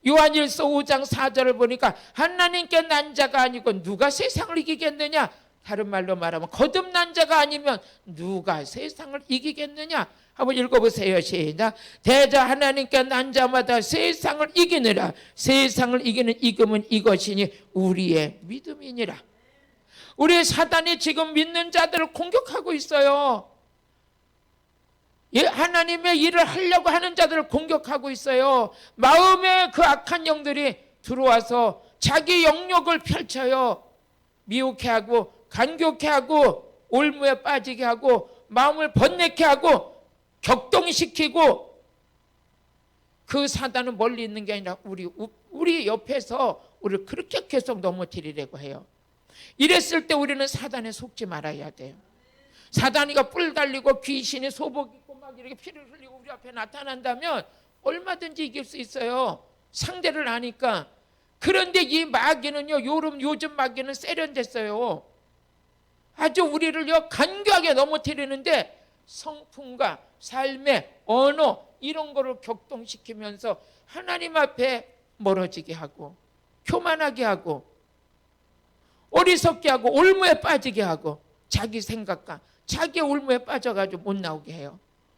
요한일서 5장 4절을 보니까 하나님께 난 자가 아니고 누가 세상을 이기겠느냐. 다른 말로 말하면 거듭난 자가 아니면 누가 세상을 이기겠느냐. 한번 읽어보세요. 시작. 대자 하나님께 난 자마다 세상을 이기느라. 세상을 이기는 이금은 이것이니 우리의 믿음이니라. 우리 사단이 지금 믿는 자들을 공격하고 있어요. 하나님의 일을 하려고 하는 자들을 공격하고 있어요. 마음에 그 악한 영들이 들어와서 자기 영역을 펼쳐요. 미혹해 하고 간교케 하고 올무에 빠지게 하고 마음을 번뇌케 하고 격동시키고. 그 사단은 멀리 있는 게 아니라 우리 옆에서 우리를 그렇게 계속 넘어뜨리려고 해요. 이랬을 때 우리는 사단에 속지 말아야 돼요. 사단이가 뿔 달리고 귀신이 소복 입고 막 이렇게 피를 흘리고 우리 앞에 나타난다면 얼마든지 이길 수 있어요. 상대를 아니까. 그런데 이 마귀는요, 요즘 마귀는 세련됐어요. 아주 우리를요 간교하게 넘어뜨리는데 성품과 삶의 언어 이런 거를 격동시키면서 하나님 앞에 멀어지게 하고 교만하게 하고 어리석게 하고 올무에 빠지게 하고 자기 생각과 자기 올무에 빠져가지고 못 나오게 해요.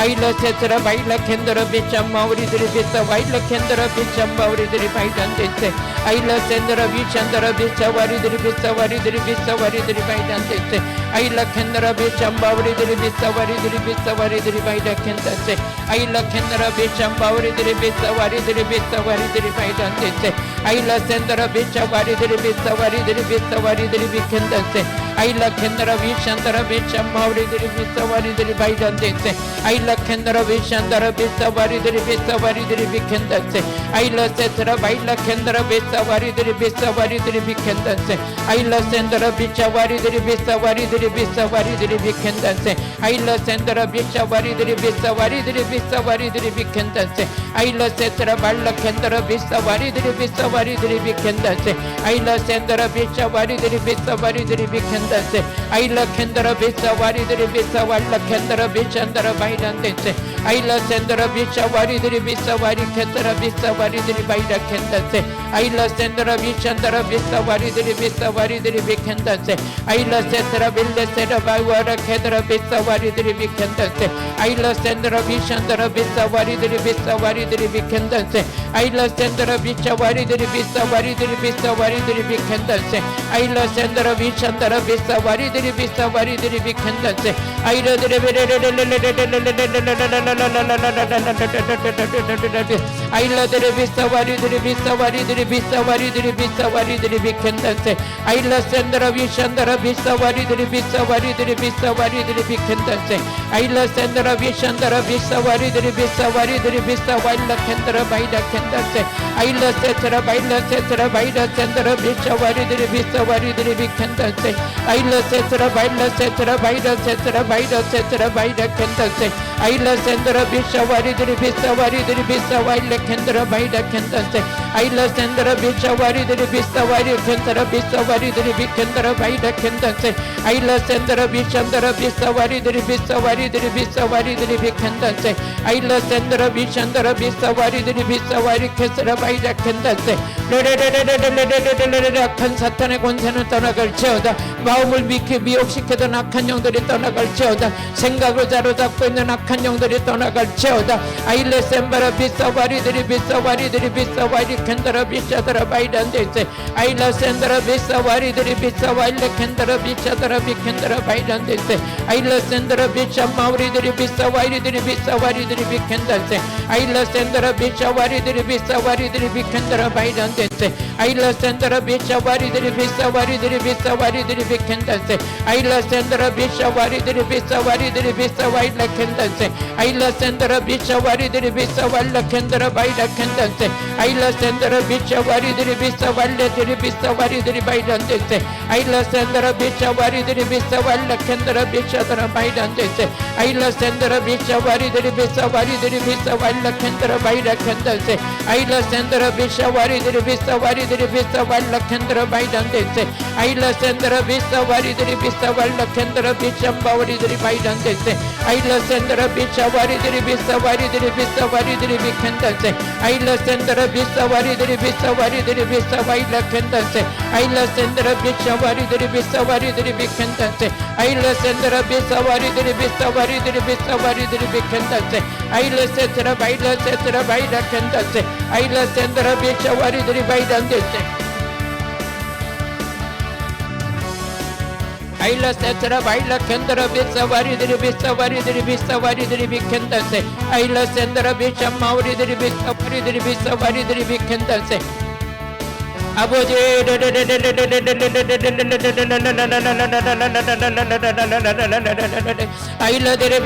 아일러 세트라 바일라 캔더라 비참마 우리들이 비싸 와일러 캔더라 비참마 우리들이 바이단데세 아일러 샌더라 비찬더라 비싸 와리들이 비싸 와리들이 비싸 와리들이 바이단데세 아일러 캔더라 비참마 우리들이 비싸 와리들이 비싸 와리들이 바이다 캔다세 아일러 캔더라 비참마 우리들이 비싸 와리들이 비싸 와리들이 바이단데세 아일러 샌더라 비차 와리들이 비싸 와리들이 비싸 와리들이 비캔다세 아일러 캔더라 비찬더라 비참마 우리들이 비싸 와리들이 바이단데세 아일러 캔더라 비찬더라 비싸 와리들이 비싸 와리들이 비캔다세 아일러 세트라 바일러 캔더라 비싸 와리들이 비싸 와리들이 비캔다세 아일러 샌더라 비차 와리들이 비싸 와리들이 비싸 와리들이 비캔다세 아일러 샌더라 비차 와리들이 비싸 와리들이 비싸 와리들이 비캔다세 아일러 세트라 바일러 캔더라 비싸 와리들이 비싸 와리들이 비캔다세 아일러 샌더라 비차 와리들이 비싸 와리들이 비캔다세 아일러 캔더라 비싸 와리들이 비싸 와일러 캔더라 비찬더라 바이란데세 아일러 샌더라 비차 와리들이 비싸 와리 캔더라 비싸 와리들이 바이라 캔다세 아일러 샌더라 비찬더라 비싸 와리들이 비싸 와리들이 비캔다세 아일러 세트라 빌레 세라 바이와라 캔더라 비싸 와리들이 비캔다세 아일러 샌더라 비찬더라 비싸 와리들이 비싸 와리들이 비캔다세 아일러 샌더라 비차 와리들이 비싸 와리들이 비싸 와리들이 비캔다세 아일러 샌더라 비찬더라 비싸 와리들이 비싸 와리들이 비캔다세 아일러들이 아일러들이 비싸 와리들이 비싸 와리들이 비싸 와리들이 비싸 와리들이 비캔다세 아일러 샌더라 비찬더라 비싸 와리들이 비싸 와리들이 비싸 와리들이 비캔다세 아일러 샌더라 비찬더라 비싸 와리들이 비싸 와리들이 비싸 와일러 캔더라 바이다 캔다세 아일러 세트라 바일러 세트라 바이다 샌더라 비싸 와리들이 비싸 와리들이 비캔다세 아일러 세트라 바일러 세트라 바이다 세트라 바이다 세트라 바이다 캔다세 아일러 샌더라 비싸 와리들이 비싸 와리들이 비싸 와일러 캔더라 바이다 캔다세 아일러 샌더라 비싸 와리들이 비싸 와리 캔더라 비싸 와리들이 비캔더라 바이다 캔다세 아일러 샌더라 비찬더라 비싸 와리들이 비싸 와리들이 비싸 와리들이 비캔다세 아일러 샌더라 비찬더라 비싸 와리들이 비싸 와리 캔더라 바이다 캔다세 악한 사탄의 권세는 떠나갈지어다 마음을 미혹시키던 악한 영들이 떠나갈지어다 생각을 사로잡고 있는 악한 영들이 떠나갈지어다 아일러 샌바라 비싸 와리들이 비싸 와리들이 비싸 와리 캔더라 비싸더라 바이단데세 아일러 샌더라 비싸 와리들이 비싸 와일러 캔더라 비싸더라 비캔더라 바이단데세 아일러 샌더라 비싸 마우리들이 비싸 와리들이 비싸 와리들이 비캔다세 아일러 샌더라 비싸 와리들이 비싸 와리들이 비캔더라 바이단데세 아일러 샌더라 비싸 와리들이 비싸 와리들이 비싸 와리들이 비캔다세 아일러 샌더라 비싸 와리들이 비싸 와리들이 비싸 와일러 캔다세 아일러 샌더라 비싸 와리들이 비싸 와일러 캔더라 바이다 캔다세 아일러 샌더라 비싸 와리들이 비싸 와일러들이 비싸 와리들이 바이단데세 아일러 샌더라 비싸 와리들이 비싸 와일러 캔더라 비싸더라 바이단데세 아일러 샌더라 비싸 와리들이 비싸 와리들이 비싸 와일러 캔더라 바이다 캔다세 아일러 샌더라 비싸 와리들이 비싸 와리들이 비싸 와일러 캔더라 바이단데세 아일러 샌더라 비싸 와리들이 비싸 와일러 캔더라 비싸 와리들이 바이단데세 아일러 샌더라 비싸 와리들이 비싸 와리들이 비싸 와리들이 비캔다세 아일러 샌더라 비싸 와리들이 비싸 와리들이 비싸 와일러 캔다세 아일러 샌더라 비싸 와리들이 비싸 와리들이 비캔다세 아일러 샌더라 비싸 와리들이 비싸 와리들이 비싸 와리들이 비캔다세 아일러 세트라 바일러 세트라 바이다 캔다세 아일러 샌더라 비싸 와리들이 바이단데세 아일러 세트라 바일러 캔더라 비싸 와리들이 비싸 와리들이 비싸 와리들이 비캔다세 아일러 샌더라 비싸 마우리들이 비싸 와리들이 비싸 와리들이 비캔다세 아버지 아일러들의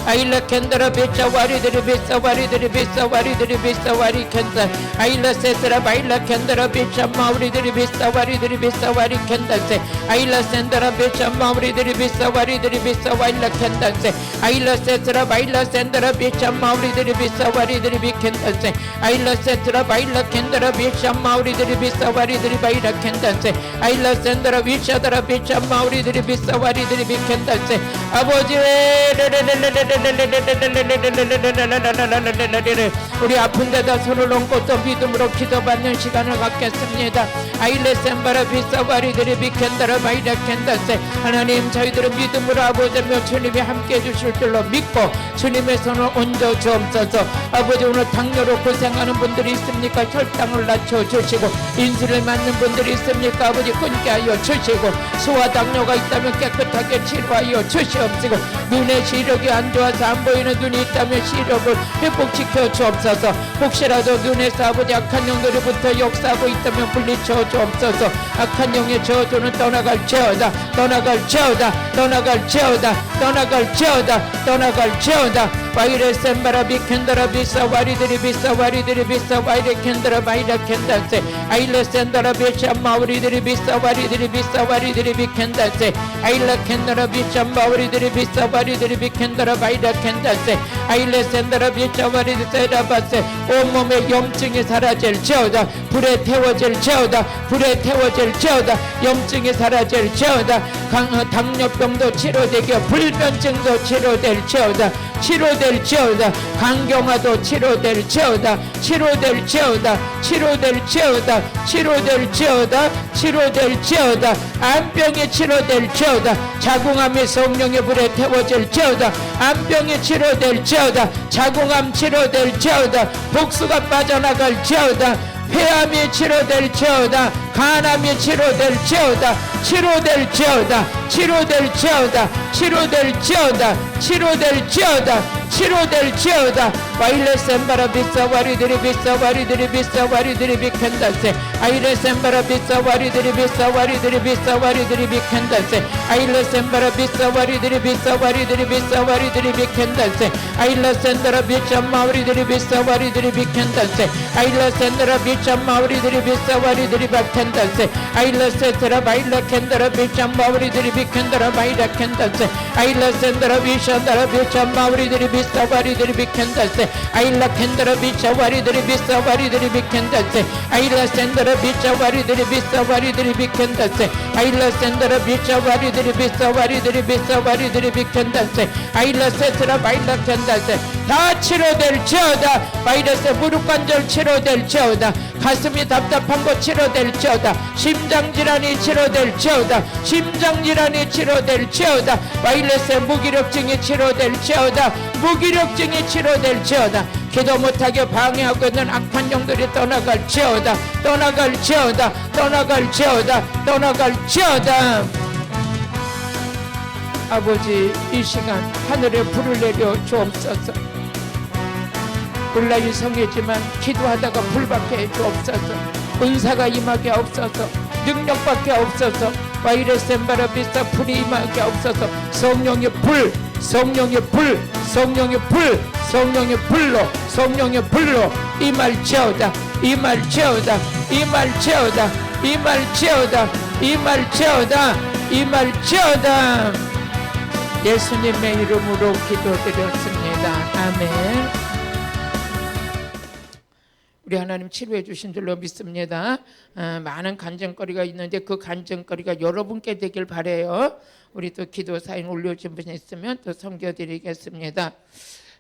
아일러 캔더라 비싸 와리들이 비싸 와리들이 비싸 와리들이 비싸 와리 캔다 아일러 세트라 바일러 캔더라 비싸 마우리들이 비싸 와리들이 비싸 와리 캔다세 아일러 샌더라 비싸 마우리들이 비싸 와리들이 비싸 와일러 캔다세 아일러 세트라 바일러 샌더라 비싸 마우리들이 비싸 비싸와리들이 비켄다세 아일라 센트라 바일라 켄다라 비샴마우리들이 비싸와리들이 바이라 켄다세 아일라 센트라 비샤다라 비샴마우리들이 비싸와리들이 비켄다세 아버지 우리 아픈 데다 손을 얹고 또 믿음으로 기도받는 시간을 갖겠습니다. 아일레 센바라 비싸와리들이 비켄다라 바이라 켄다세 하나님 저희들은 믿음으로 아버지며 주님이 함께 해주실 줄로 믿고 주님의 손을 얹어 주옵소서. 아버지 오늘 당뇨로 고생하는 분들이 있습니까? 혈당을 낮춰주시고 인슐을 맞는 분들이 있습니까? 아버지 끊게 하여 주시고 소아당뇨가 있다면 깨끗하게 치료하여 주시옵시고 눈의 시력이 안 좋아서 안 보이는 눈이 있다면 시력을 회복시켜 주옵소서. 혹시라도 눈에서 아버지 악한 영들로부터 역사하고 있다면 물리쳐 주옵소서. 악한 영의 저주는 떠나갈지어다 떠나갈지어다 떠나갈지어다 떠나갈지어다 떠나갈지어다 바이레 센바라 비켄다라 비싸와리들이 비싸와리들이 비싸와이레 켄다라 바이라 켄다세 아일레 센다라 비샴마우리들이 비싸와리들이 비싸와리들이 비켄다세 아일라 켄다라 비샴마우리들이 비싸와리들이 비켄다라 바이라 켄다세 아일레 센다라 비샤와리들이 세라바세 온몸의 염증이 사라질지어다 불에 태워질지어다 불에 태워질지어다 염증이 사라질지어다 당뇨병도 치료되게 불면증도 치료될지어다 치료될지어다 간경화도 치료될지어다 치료될지어다 치료될지어다 치료될지어다 치료될지어다 암병이 치료될지어다 자궁암이 성령의 불에 태워질지어다 암병이 치료될지어다 자궁암 치료될지어다 복수가 빠져나갈지어다 폐암이 치료될지어다 간암이 치료될지어다 치료될지어다 치료될지어다 치료될지어다 치료될지어다 치료될지어다 바일레 센바라 비싸와리들이 비싸와리들이 비싸와리들이 비켄다세 아일레 센바라 비싸와리들이 비싸와리들이 비싸와리들이 비켄다세 아일레 센바라 비싸와리들이 비싸와리들이 비싸와리들이 비켄다세 아일레 센바라 비참마우리들이 비싸와리들이 비켄다세 아일레 센바라 비참마우리들이 비싸와리들이 비켄다세 아일레 센바라 바일레 켄다라 비참마우리들이 비켄다라 바일레 켄다세 아일레 센바라 비샤다라 비참마우리들이 비싸와리들이 비켄다세 아일라 켄다라 비샤와리들이 비싸와리들이 비켄다세 아일라 센다라 비샤와리들이 비싸와리들이 비켄다세 아일라 센다라 비샤와리들이 비싸와리들이 비싸와리들이 비켄다세 아일라 세트라 바일라 켄다세 다 치료될지어다 바이러스 무릎관절 치료될지어다 가슴이 답답한 거 치료될지어다 심장질환이 치료될지어다 심장질환이 치료될지어다 바이러스 무기력증이 치료될지어다 무기력증이 치료될지어다 기도 못하게 방해하고 있는 악한 영들이 떠나갈지어다 떠나갈지어다 떠나갈지어다 떠나갈지어다 아버지 이 시간 하늘에 불을 내려 주옵소서. 온라인 성회지만 기도하다가 불받게 주옵소서. 은사가 임하게 없어서 능력밖에 없어서 바이러스 엠바라 비싸 불이 임하게 없어서 성령의 불 성령의 불 성령의 불 성령의 불로 성령의 불로 임할지어다 임할지어다 임할지어다 임할지어다 임할지어다 임할지어다 예수님의 이름으로 기도드렸습니다. 아멘. 우리 하나님 치료해 주신 줄로 믿습니다. 많은 간증거리가 있는데 그 간증거리가 여러분께 되길 바라요. 우리 또 기도 사인 올려준 분이 있으면 또 섬겨드리겠습니다.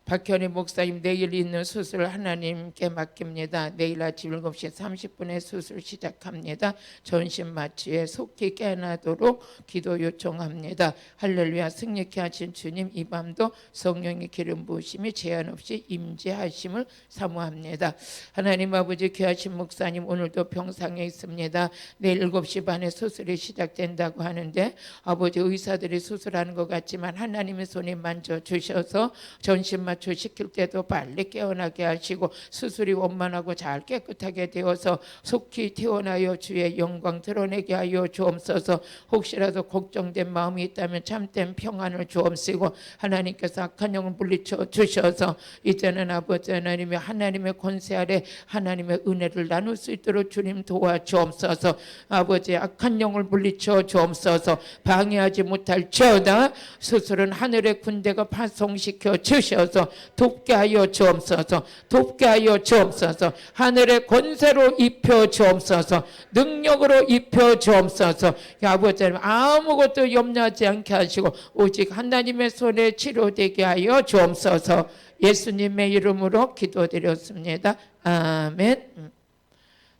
박현희 목사님 내일 있는 수술 하나님께 맡깁니다. 내일 아침 7시 30분에 수술 시작합니다. 전신 마취에 속히 깨어나도록 기도 요청합니다. 할렐루야. 승리케 하신 주님 이 밤도 성령의 기름 부으심이 제한 없이 임재하심을 사모합니다. 하나님 아버지 귀하신 목사님 오늘도 병상에 있습니다. 내일 7시 반에 수술이 시작된다고 하는데 아버지 의사들이 수술하는 것 같지만 하나님의 손이 만져주셔서 전신 마취 시킬 때도 빨리 깨어나게 하시고 수술이 원만하고 잘 깨끗하게 되어서 속히 태어나여 주의 영광 드러내게 하여 주옵소서. 혹시라도 걱정된 마음이 있다면 참된 평안을 주옵시고 하나님께서 악한 영을 물리쳐 주셔서 이제는 아버지 하나님의 하나님의 권세 아래 하나님의 은혜를 나눌 수 있도록 주님 도와주옵소서. 아버지 악한 영을 물리쳐 주옵소서. 방해하지 못할지어다. 수술은 하늘의 군대가 파송시켜 주셔서 주옵소서. 돕게 하여 주옵소서. 돕게 하여 주옵소서. 하늘의 권세로 입혀 주옵소서. 능력으로 입혀 주옵소서. 아버지 아무것도 염려하지 않게 하시고 오직 하나님의 손에 치료되게 하여 주옵소서. 예수님의 이름으로 기도드렸습니다. 아멘.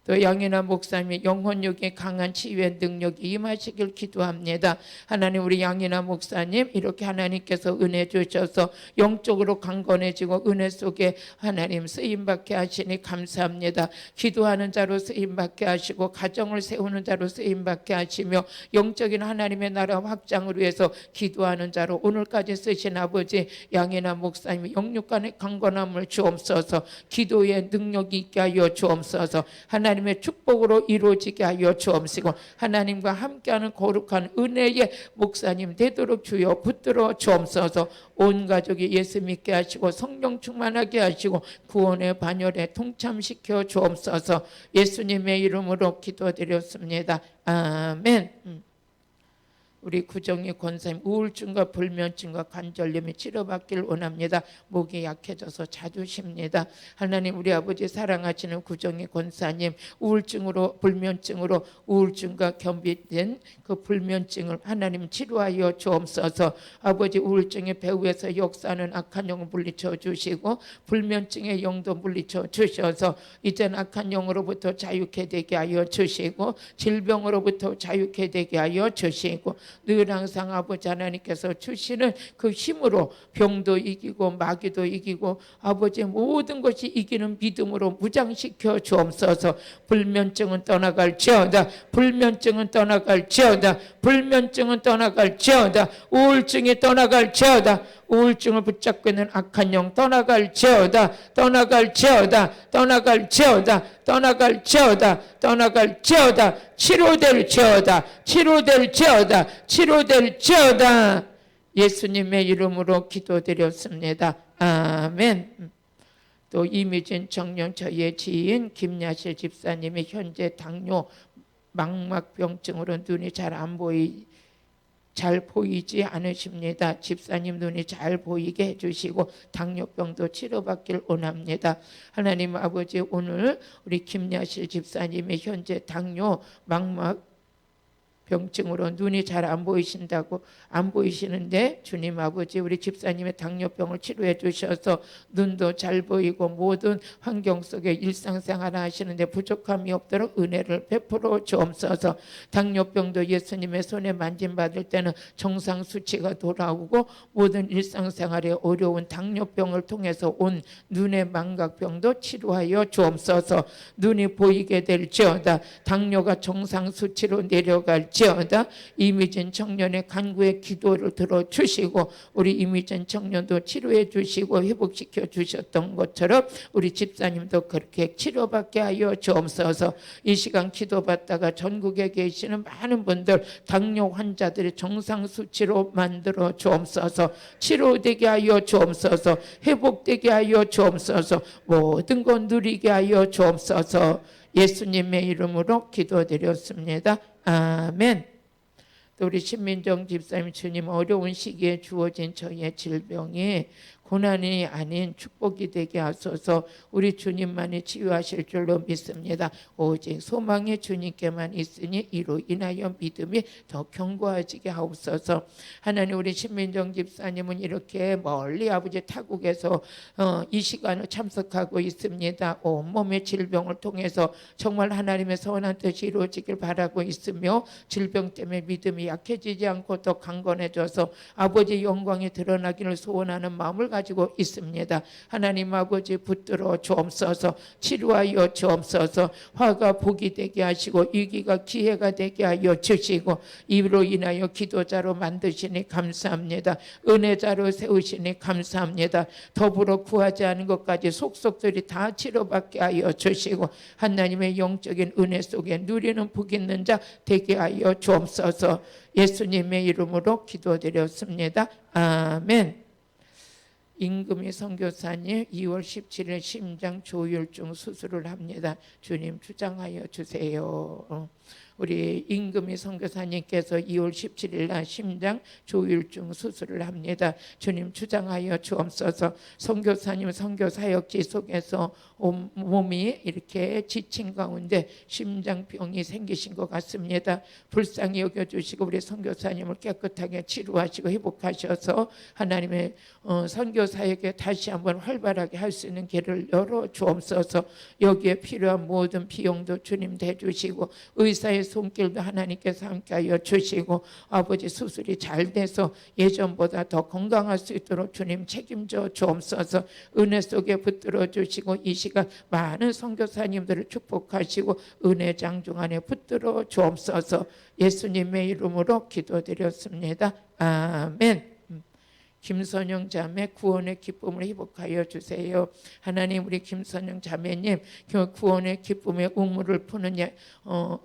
또 양인아 목사님이 영혼력이 강한 치유의 능력이 임하시길 기도합니다. 하나님, 우리 양인아 목사님 이렇게 하나님께서 은혜 주셔서 영적으로 강건해지고 은혜 속에 하나님 쓰임받게 하시니 감사합니다. 기도하는 자로 쓰임받게 하시고 가정을 세우는 자로 쓰임받게 하시며 영적인 하나님의 나라 확장을 위해서 기도하는 자로 오늘까지 쓰신 아버지 양인아 목사님 영육간의 강건함을 주옵소서. 기도의 능력이 있게 하여 주옵소서. 하나님의 축복으로 이루어지게 하여 주옵시고 하나님과 함께하는 거룩한 은혜의 목사님 되도록 주여 붙들어 주옵소서. 온 가족이 예수 믿게 하시고 성령 충만하게 하시고 구원의 반열에 동참시켜 주옵소서. 예수님의 이름으로 기도드렸습니다. 아멘. 우리 구정희 권사님 우울증과 불면증과 관절염이 치료받기를 원합니다. 목이 약해져서 자주 쉽니다. 하나님, 우리 아버지 사랑하시는 구정희 권사님 우울증으로 불면증으로 우울증과 겸비된 그 불면증을 하나님 치료하여 주옵소서. 아버지, 우울증의 배후에서 역사하는 악한 영을 물리쳐 주시고 불면증의 영도 물리쳐 주셔서 이젠 악한 영으로부터 자유케 되게 하여 주시고 질병으로부터 자유케 되게 하여 주시고 늘 항상 아버지 하나님께서 주시는 그 힘으로 병도 이기고 마귀도 이기고 아버지 모든 것이 이기는 믿음으로 무장시켜 주옵소서. 불면증은 떠나갈지어다. 불면증은 떠나갈지어다. 불면증은 떠나갈지어다. 우울증이 떠나갈지어다. 우울증을 붙잡고 있는 악한 영 떠나갈지어다. 떠나갈지어다. 떠나갈지어다. 떠나갈지어다. 떠나갈지어다. 치료될지어다. 치료될지어다. 치료될지어다. 예수님의 이름으로 기도드렸습니다. 아멘. 또 이미진 청년 저희의 지인 김야실 집사님이 현재 당뇨 망막병증으로 눈이 잘 보이지 않으십니다. 집사님 눈이 잘 보이게 해주시고 당뇨병도 치료받길 원합니다. 하나님 아버지, 오늘 우리 김야실 집사님이 현재 당뇨 망막 병증으로 눈이 잘 안 보이시는데 주님 아버지, 우리 집사님의 당뇨병을 치료해 주셔서 눈도 잘 보이고 모든 환경 속에 일상생활 하시는데 부족함이 없도록 은혜를 베풀어 주옵소서. 당뇨병도 예수님의 손에 만짐받을 때는 정상 수치가 돌아오고 모든 일상생활에 어려운 당뇨병을 통해서 온 눈의 망각병도 치료하여 주옵소서. 눈이 보이게 될지어다. 당뇨가 정상 수치로 내려갈지어다. 이미진 청년의 간구의 기도를 들어주시고 우리 이미진 청년도 치료해 주시고 회복시켜 주셨던 것처럼 우리 집사님도 그렇게 치료받게 하여 주옵소서. 이 시간 기도받다가 전국에 계시는 많은 분들 당뇨 환자들이 정상 수치로 만들어 주옵소서. 치료되게 하여 주옵소서. 회복되게 하여 주옵소서. 모든 것 누리게 하여 주옵소서. 예수님의 이름으로 기도드렸습니다. 아멘. 또 우리 신민정 집사님, 주님 어려운 시기에 주어진 저희의 질병이 고난이 아닌 축복이 되게 하소서. 우리 주님만이 치유하실 줄로 믿습니다. 오직 소망이 주님께만 있으니 이로 인하여 믿음이 더 견고해지게 하옵소서. 하나님, 우리 신민정 집사님은 이렇게 멀리 아버지 타국에서 이 시간을 참석하고 있습니다. 온몸의 질병을 통해서 정말 하나님의 선한 뜻이 이루어지길 바라고 있으며 질병 때문에 믿음이 약해지지 않고 더 강건해져서 아버지 영광이 드러나기를 소원하는 마음을 가지고 있습니다. 하나님 아버지, 붙들어 주옵소서. 치료하여 주옵소서. 화가 복이 되게 하시고 위기가 기회가 되게 하여 주시고 이로 인하여 기도자로 만드시니 감사합니다. 은혜자로 세우시니 감사합니다. 더불어 구하지 않은 것까지 속속들이 다 치료받게 하여 주시고 하나님의 영적인 은혜 속에 누리는 복 있는 자 되게 하여 주옵소서. 예수님의 이름으로 기도드렸습니다. 아멘. 임금희 선교사님 2월 17일 심장 조율중 수술을 합니다. 주님 주장하여 주세요. 우리 임금희 선교사님께서 2월 17일 날 심장 조율중 수술을 합니다. 주님 주장하여 주옵소서. 선교사님 선교 사역지 속에서 몸이 이렇게 지친 가운데 심장병이 생기신 것 같습니다. 불쌍히 여겨주시고 우리 선교사님을 깨끗하게 치료하시고 회복하셔서 하나님의 선교 사역에 다시 한번 활발하게 할 수 있는 길을 열어 주옵소서. 여기에 필요한 모든 비용도 주님 대주시고 의사의 손길도 하나님께서 함께하여 주시고 아버지 수술이 잘 돼서 예전보다 더 건강할 수 있도록 주님 책임져 주옵소서. 은혜 속에 붙들어 주시고 이 시간 많은 선교사님들을 축복하시고 은혜 장중 안에 붙들어 주옵소서. 예수님의 이름으로 기도드렸습니다. 아멘. 김선영 자매 구원의 기쁨을 회복하여 주세요. 하나님 우리 김선영 자매님 구원의 기쁨의 우물을 푸는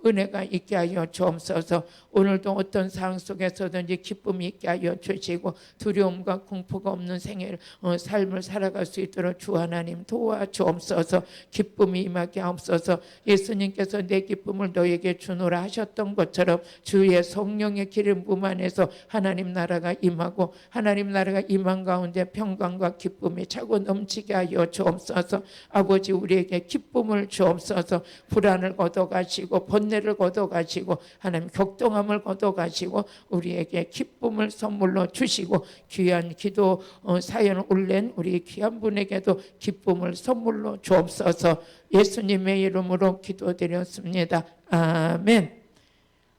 은혜가 있게 하여 주옵소서. 오늘도 어떤 상황 속에서든지 기쁨이 있게 하여 주시고 두려움과 공포가 없는 삶을 살아갈 수 있도록 주 하나님 도와주옵소서. 기쁨이 임하게 하옵소서. 예수님께서 내 기쁨을 너에게 주노라 하셨던 것처럼 주의 성령의 기름 부음 안에서 하나님 나라가 임하고 하나님 나라가 임한 가운데 평강과 기쁨이 차고 넘치게 하여 주옵소서. 아버지 우리에게 기쁨을 주옵소서. 불안을 걷어가시고 번뇌를 걷어가시고 하나님 격동함을 걷어가시고 우리에게 기쁨을 선물로 주시고 귀한 기도 사연을 올린 우리 귀한 분에게도 기쁨을 선물로 주옵소서. 예수님의 이름으로 기도드렸습니다. 아멘.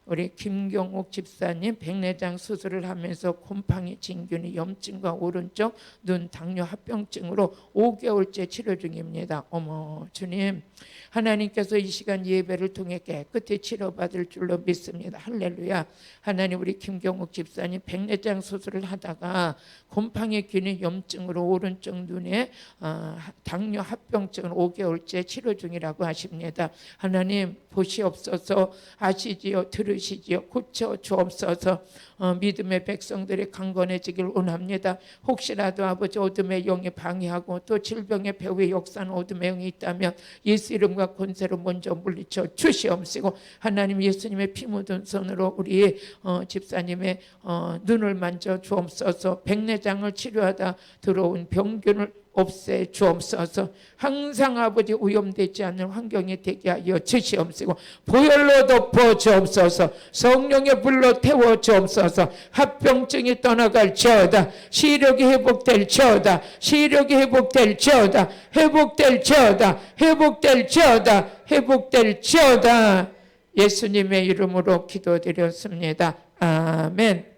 우리 김경옥 집사님 백내장 수술을 하면서 곰팡이, 진균이, 염증과 오른쪽 눈 당뇨 합병증으로 5개월째 치료 중입니다. 어머 주님, 하나님께서 이 시간 예배를 통해 깨끗이 치료받을 줄로 믿습니다. 할렐루야. 하나님 우리 김경옥 집사님 백내장 수술을 하다가 곰팡이균이 염증으로 오른쪽 눈에 당뇨 합병증을 5개월째 치료 중이라고 하십니다. 하나님 보시옵소서. 아시지요, 들으시지요, 고쳐 주옵소서. 믿음의 백성들이 강건해지길 원합니다. 혹시라도 아버지 어둠의 영이 방해하고 또 질병의 배후에 역사하는 어둠의 영이 있다면 예수 이름과 권세로 먼저 물리쳐 주시옵시고 하나님 예수님의 피 묻은 손으로 우리 집사님의 눈을 만져 주옵소서. 백내장을 치료하다 들어온 병균을 없애 주옵소서. 항상 아버지 오염되지 않는 환경이 되게 하여 주시옵시고 보혈로 덮어 주옵소서. 성령의 불로 태워 주옵소서. 합병증이 떠나갈지어다. 시력이 회복될지어다. 시력이 회복될지어다. 회복될지어다. 회복될지어다. 회복될지어다. 예수님의 이름으로 기도드렸습니다. 아멘.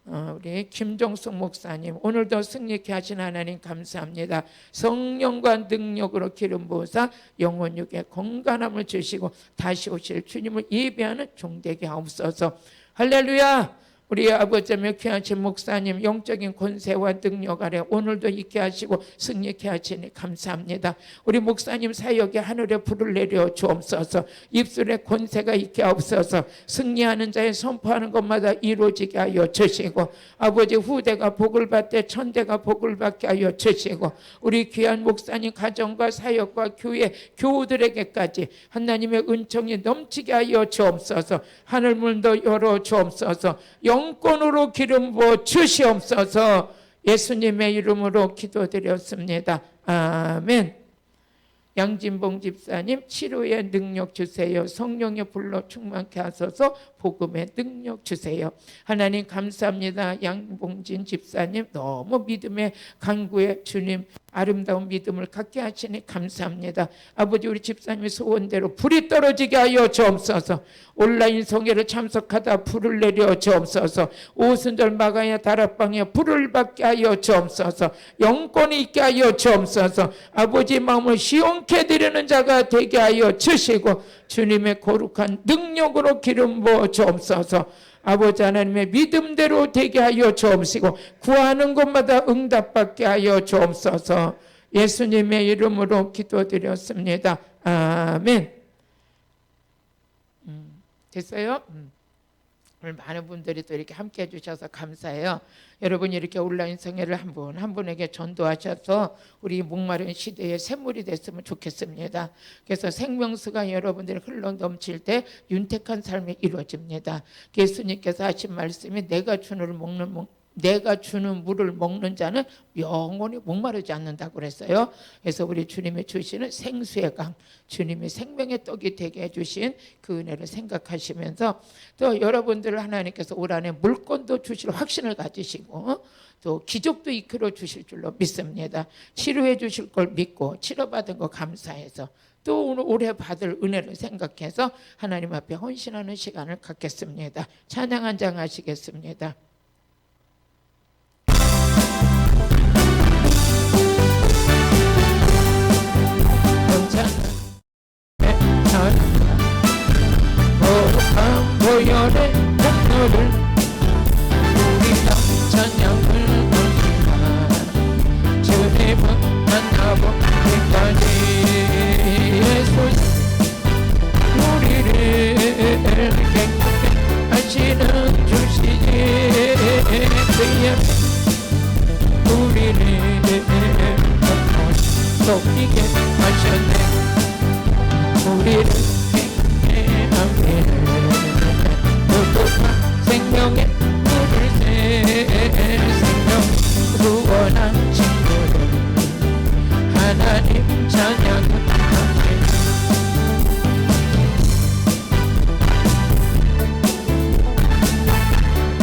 우리 김종숙 목사님 오늘도 승리케 하신 하나님 감사합니다. 성령과 능력으로 기름 부으사 영혼 육에 건강함을 주시고 다시 오실 주님을 예배하는 종되게 하옵소서. 할렐루야. 우리 아버지며 귀하신 목사님 영적인 권세와 능력 아래 오늘도 있게 하시고 승리케 하시니 감사합니다. 우리 목사님 사역에 하늘에 불을 내려 주옵소서. 입술에 권세가 있게 하옵소서. 승리하는 자의 선포하는 것마다 이루어지게 하여 주시고 아버지 후대가 복을 받되 천대가 복을 받게 하여 주시고 우리 귀한 목사님 가정과 사역과 교회 교우들에게까지 하나님의 은총이 넘치게 하여 주옵소서. 하늘문도 열어 주옵소서. 영권으로 기름 부어 주시옵소서. 예수님의 이름으로 기도드렸습니다. 아멘. 양진봉 집사님 치료의 능력 주세요. 성령의 불로 충만케 하소서. 복음의 능력 주세요. 하나님 감사합니다. 양봉진 집사님 너무 믿음의 강구에 주님 아름다운 믿음을 갖게 하시니 감사합니다. 아버지 우리 집사님의 소원대로 불이 떨어지게 하여 주옵소서. 온라인 성회를 참석하다 불을 내려 주옵소서. 오순절 마가야 다락방에 불을 받게 하여 주옵소서. 영권이 있게 하여 주옵소서. 아버지 마음을 시원케 드리는 자가 되게 하여 주시고 주님의 거룩한 능력으로 기름 부어 주옵소서. 아버지 하나님의 믿음대로 되게 하여 주옵시고 구하는 것마다 응답받게 하여 주옵소서. 예수님의 이름으로 오늘 많은 분들이 또 이렇게 함께 해주셔서 감사해요. 여러분이 이렇게 온라인 성회를 한 분 한 분에게 전도하셔서 우리 목마른 시대에 샘물이 됐으면 좋겠습니다. 그래서 생명수가 여러분들이 흘러 넘칠 때 윤택한 삶이 이루어집니다. 예수님께서 하신 말씀이 내가 주는 물을 먹는 자는 영원히 목마르지 않는다고 그랬어요. 그래서 우리 주님이 주시는 생수의 강, 주님이 생명의 떡이 되게 해주신 그 은혜를 생각하시면서 또 여러분들 하나님께서 올 한해 물건도 주실 확신을 가지시고 또 기적도 이끌어 주실 줄로 믿습니다. 치료해 주실 걸 믿고 치료받은 거 감사해서 또 오늘 올해 받을 은혜를 생각해서 하나님 앞에 헌신하는 시간을 갖겠습니다. 찬양 한 장 하시겠습니다. 보혈의 공로를 우리가 찬양을 올리라. 주님은 만나본 때까지 예수 우리를 깨끗게 하시는 주시니 그의 우리를 속이게 하셨네. 우리를 깨끗게 하기를 생명의 물을 생명 구원한 친구들 하나님 찬양을 함께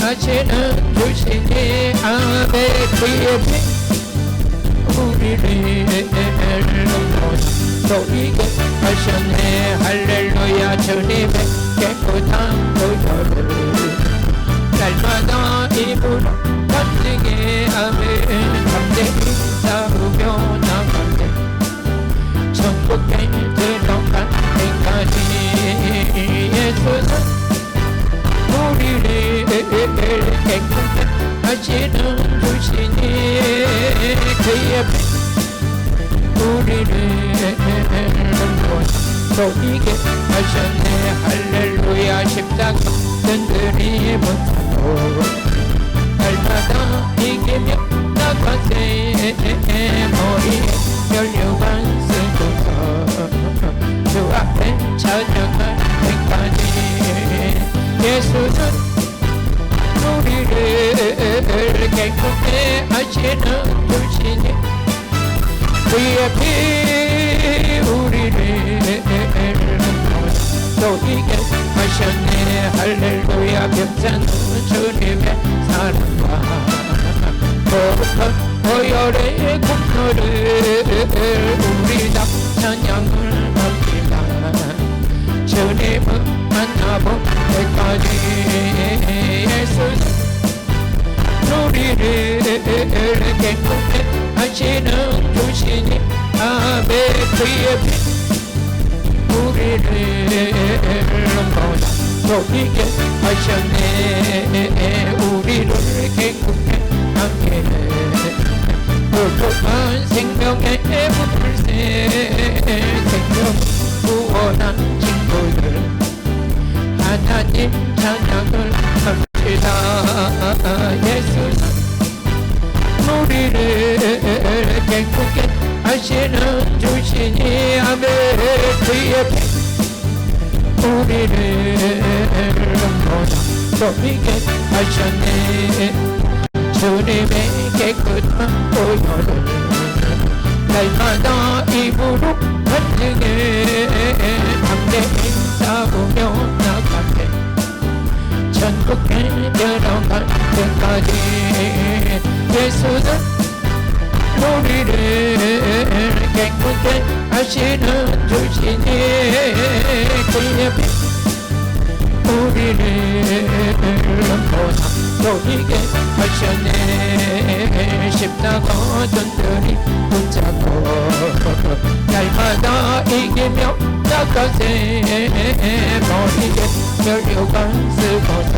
하시는 주시니 아멘. 그의 피 우리를 속이게 하셨네. 할렐루야. 주님의 깨끗한 보혈을 날마다 입으로 던지게 아멘. 담대히 싸우며 나가네. 천국에 들어갈 때까지 예수는 우리를 깨끗게 하시는 주시니 그의 피 우리를 속이게 하셨네. 할렐루야. 십자가 든들이 못하고 날마다 이기며 나가세. 머리에 혈류관 쓰고서 주 앞에 찬양할 때까지 예수는 우리를 깨끗게 하시는 주시니 그의 피 우리를 속이게 하셨네. 할렐루야. 병자는 주님의 사랑과 거룩한 보혈의 공로를 우리 다 찬양을 합니다. 주님은 만나본 때까지 예수는 우리를 깨끗게 하시는 주시니 아멘. 그의 피 우리를 보다 속이게 하셨네. 우리를 깨끗게 하게 거룩한 생명의 물새 생명 구원한 친구들 하나님 찬양을 합시다. 예수는 우리를 깨끗게 하시는 주시니 아멘. 그의 피 우리를 보다 속이게 하셨네. 주님의 깨끗한 보혈을 날마다 입으로 던지게 담대히 싸우며 나가게 천국에 들어갈 때까지 예수는 우리를 깨끗게 하시는 주시니 그의 피 우리를 보다 속이게 하셨네. 십자가 전들이 붙잡고 날마다 이기며 나가세. 머리에 혈류관 쓰고서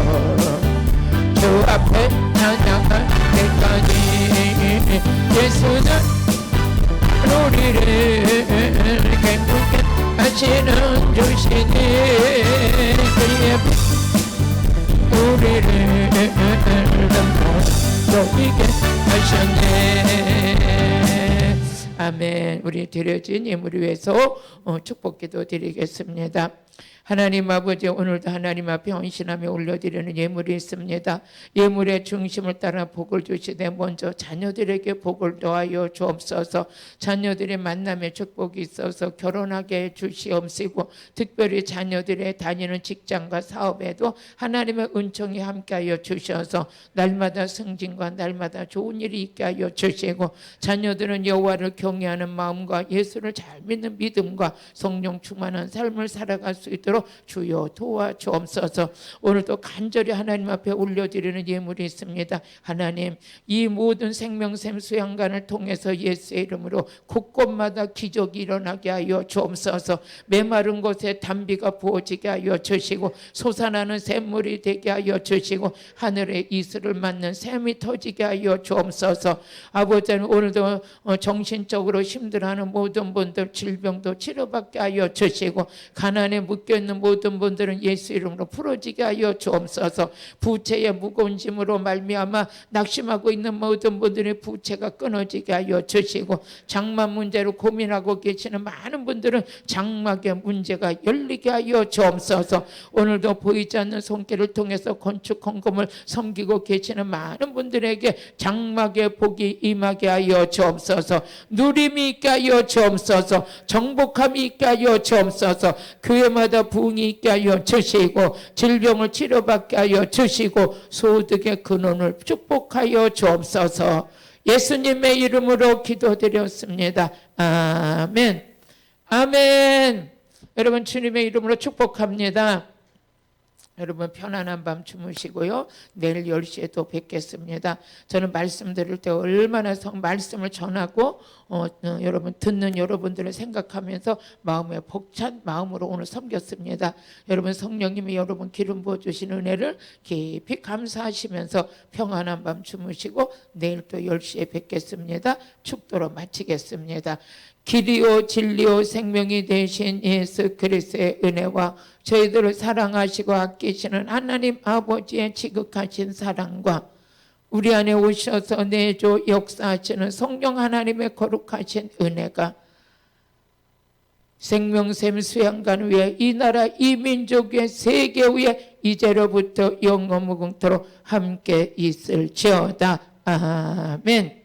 주 앞에 찬양할 때까지 예수는 우리를 깨끗게 하시는 주시니 그의 피 우리를 너에게 하셨네. 아멘. 우리 드려진 예물 위해서 축복기도 드리겠습니다. 하나님 아버지, 오늘도 하나님 앞에 헌신하며 올려드리는 예물이 있습니다. 예물의 중심을 따라 복을 주시되 먼저 자녀들에게 복을 더하여 주옵소서. 자녀들의 만남에 축복이 있어서 결혼하게 해 주시옵시고, 특별히 자녀들의 다니는 직장과 사업에도 하나님의 은총이 함께하여 주셔서 날마다 승진과 날마다 좋은 일이 있게 하여 주시고, 자녀들은 여호와를 경외하는 마음과 예수를 잘 믿는 믿음과 성령 충만한 삶을 살아갈 수 있도록 주여 도와주옵소서. 오늘도 간절히 하나님 앞에 올려드리는 예물이 있습니다. 하나님, 이 모든 생명샘 수양관을 통해서 예수의 이름으로 곳곳마다 기적이 일어나게 하여 주옵소서. 메마른 곳에 단비가 부어지게 하여 주시고, 솟아나는 샘물이 되게 하여 주시고, 하늘에 이슬을 맞는 샘이 터지게 하여 주옵소서. 아버지는 오늘도 정신적으로 힘들어하는 모든 분들 질병도 치료받게 하여 주시고, 가난에 묶여있는 모든 분들은 예수 이름으로 풀어지게 하여 주옵소서. 부채의 무거운 짐으로 말미암아 낙심하고 있는 모든 분들의 부채가 끊어지게 하여 주시고, 장막 문제로 고민하고 계시는 많은 분들은 장막의 문제가 열리게 하여 주옵소서. 오늘도 보이지 않는 손길을 통해서 건축 헌금을 섬기고 계시는 많은 분들에게 장막의 복이 임하게 하여 주옵소서. 누림이 있게 하여 주옵소서. 정복함이 있게 하여 주옵소서. 교회마다 부흥이 있게 하여 주시고, 질병을 치료받게 하여 주시고, 소득의 근원을 축복하여 주옵소서. 예수님의 이름으로 기도드렸습니다. 아멘. 아멘. 여러분, 주님의 이름으로 축복합니다. 여러분, 편안한 밤 주무시고요. 내일 10시에 또 뵙겠습니다. 저는 말씀 드릴 때 얼마나 말씀을 전하고 여러분 듣는 여러분들을 생각하면서 마음에 벅찬 마음으로 오늘 섬겼습니다. 여러분, 성령님이 여러분 기름 부어주신 은혜를 깊이 감사하시면서 평안한 밤 주무시고 내일 또 10시에 뵙겠습니다. 축도로 마치겠습니다. 길이요 진리요 생명이 되신 예수 그리스도의 은혜와 저희들을 사랑하시고 아끼시는 하나님 아버지의 지극하신 사랑과 우리 안에 오셔서 내조 역사하시는 성령 하나님의 거룩하신 은혜가 생명샘 수양관 위에 이 나라 이 민족 위에 세계 위에 이제로부터 영원무궁토록 함께 있을지어다. 아멘.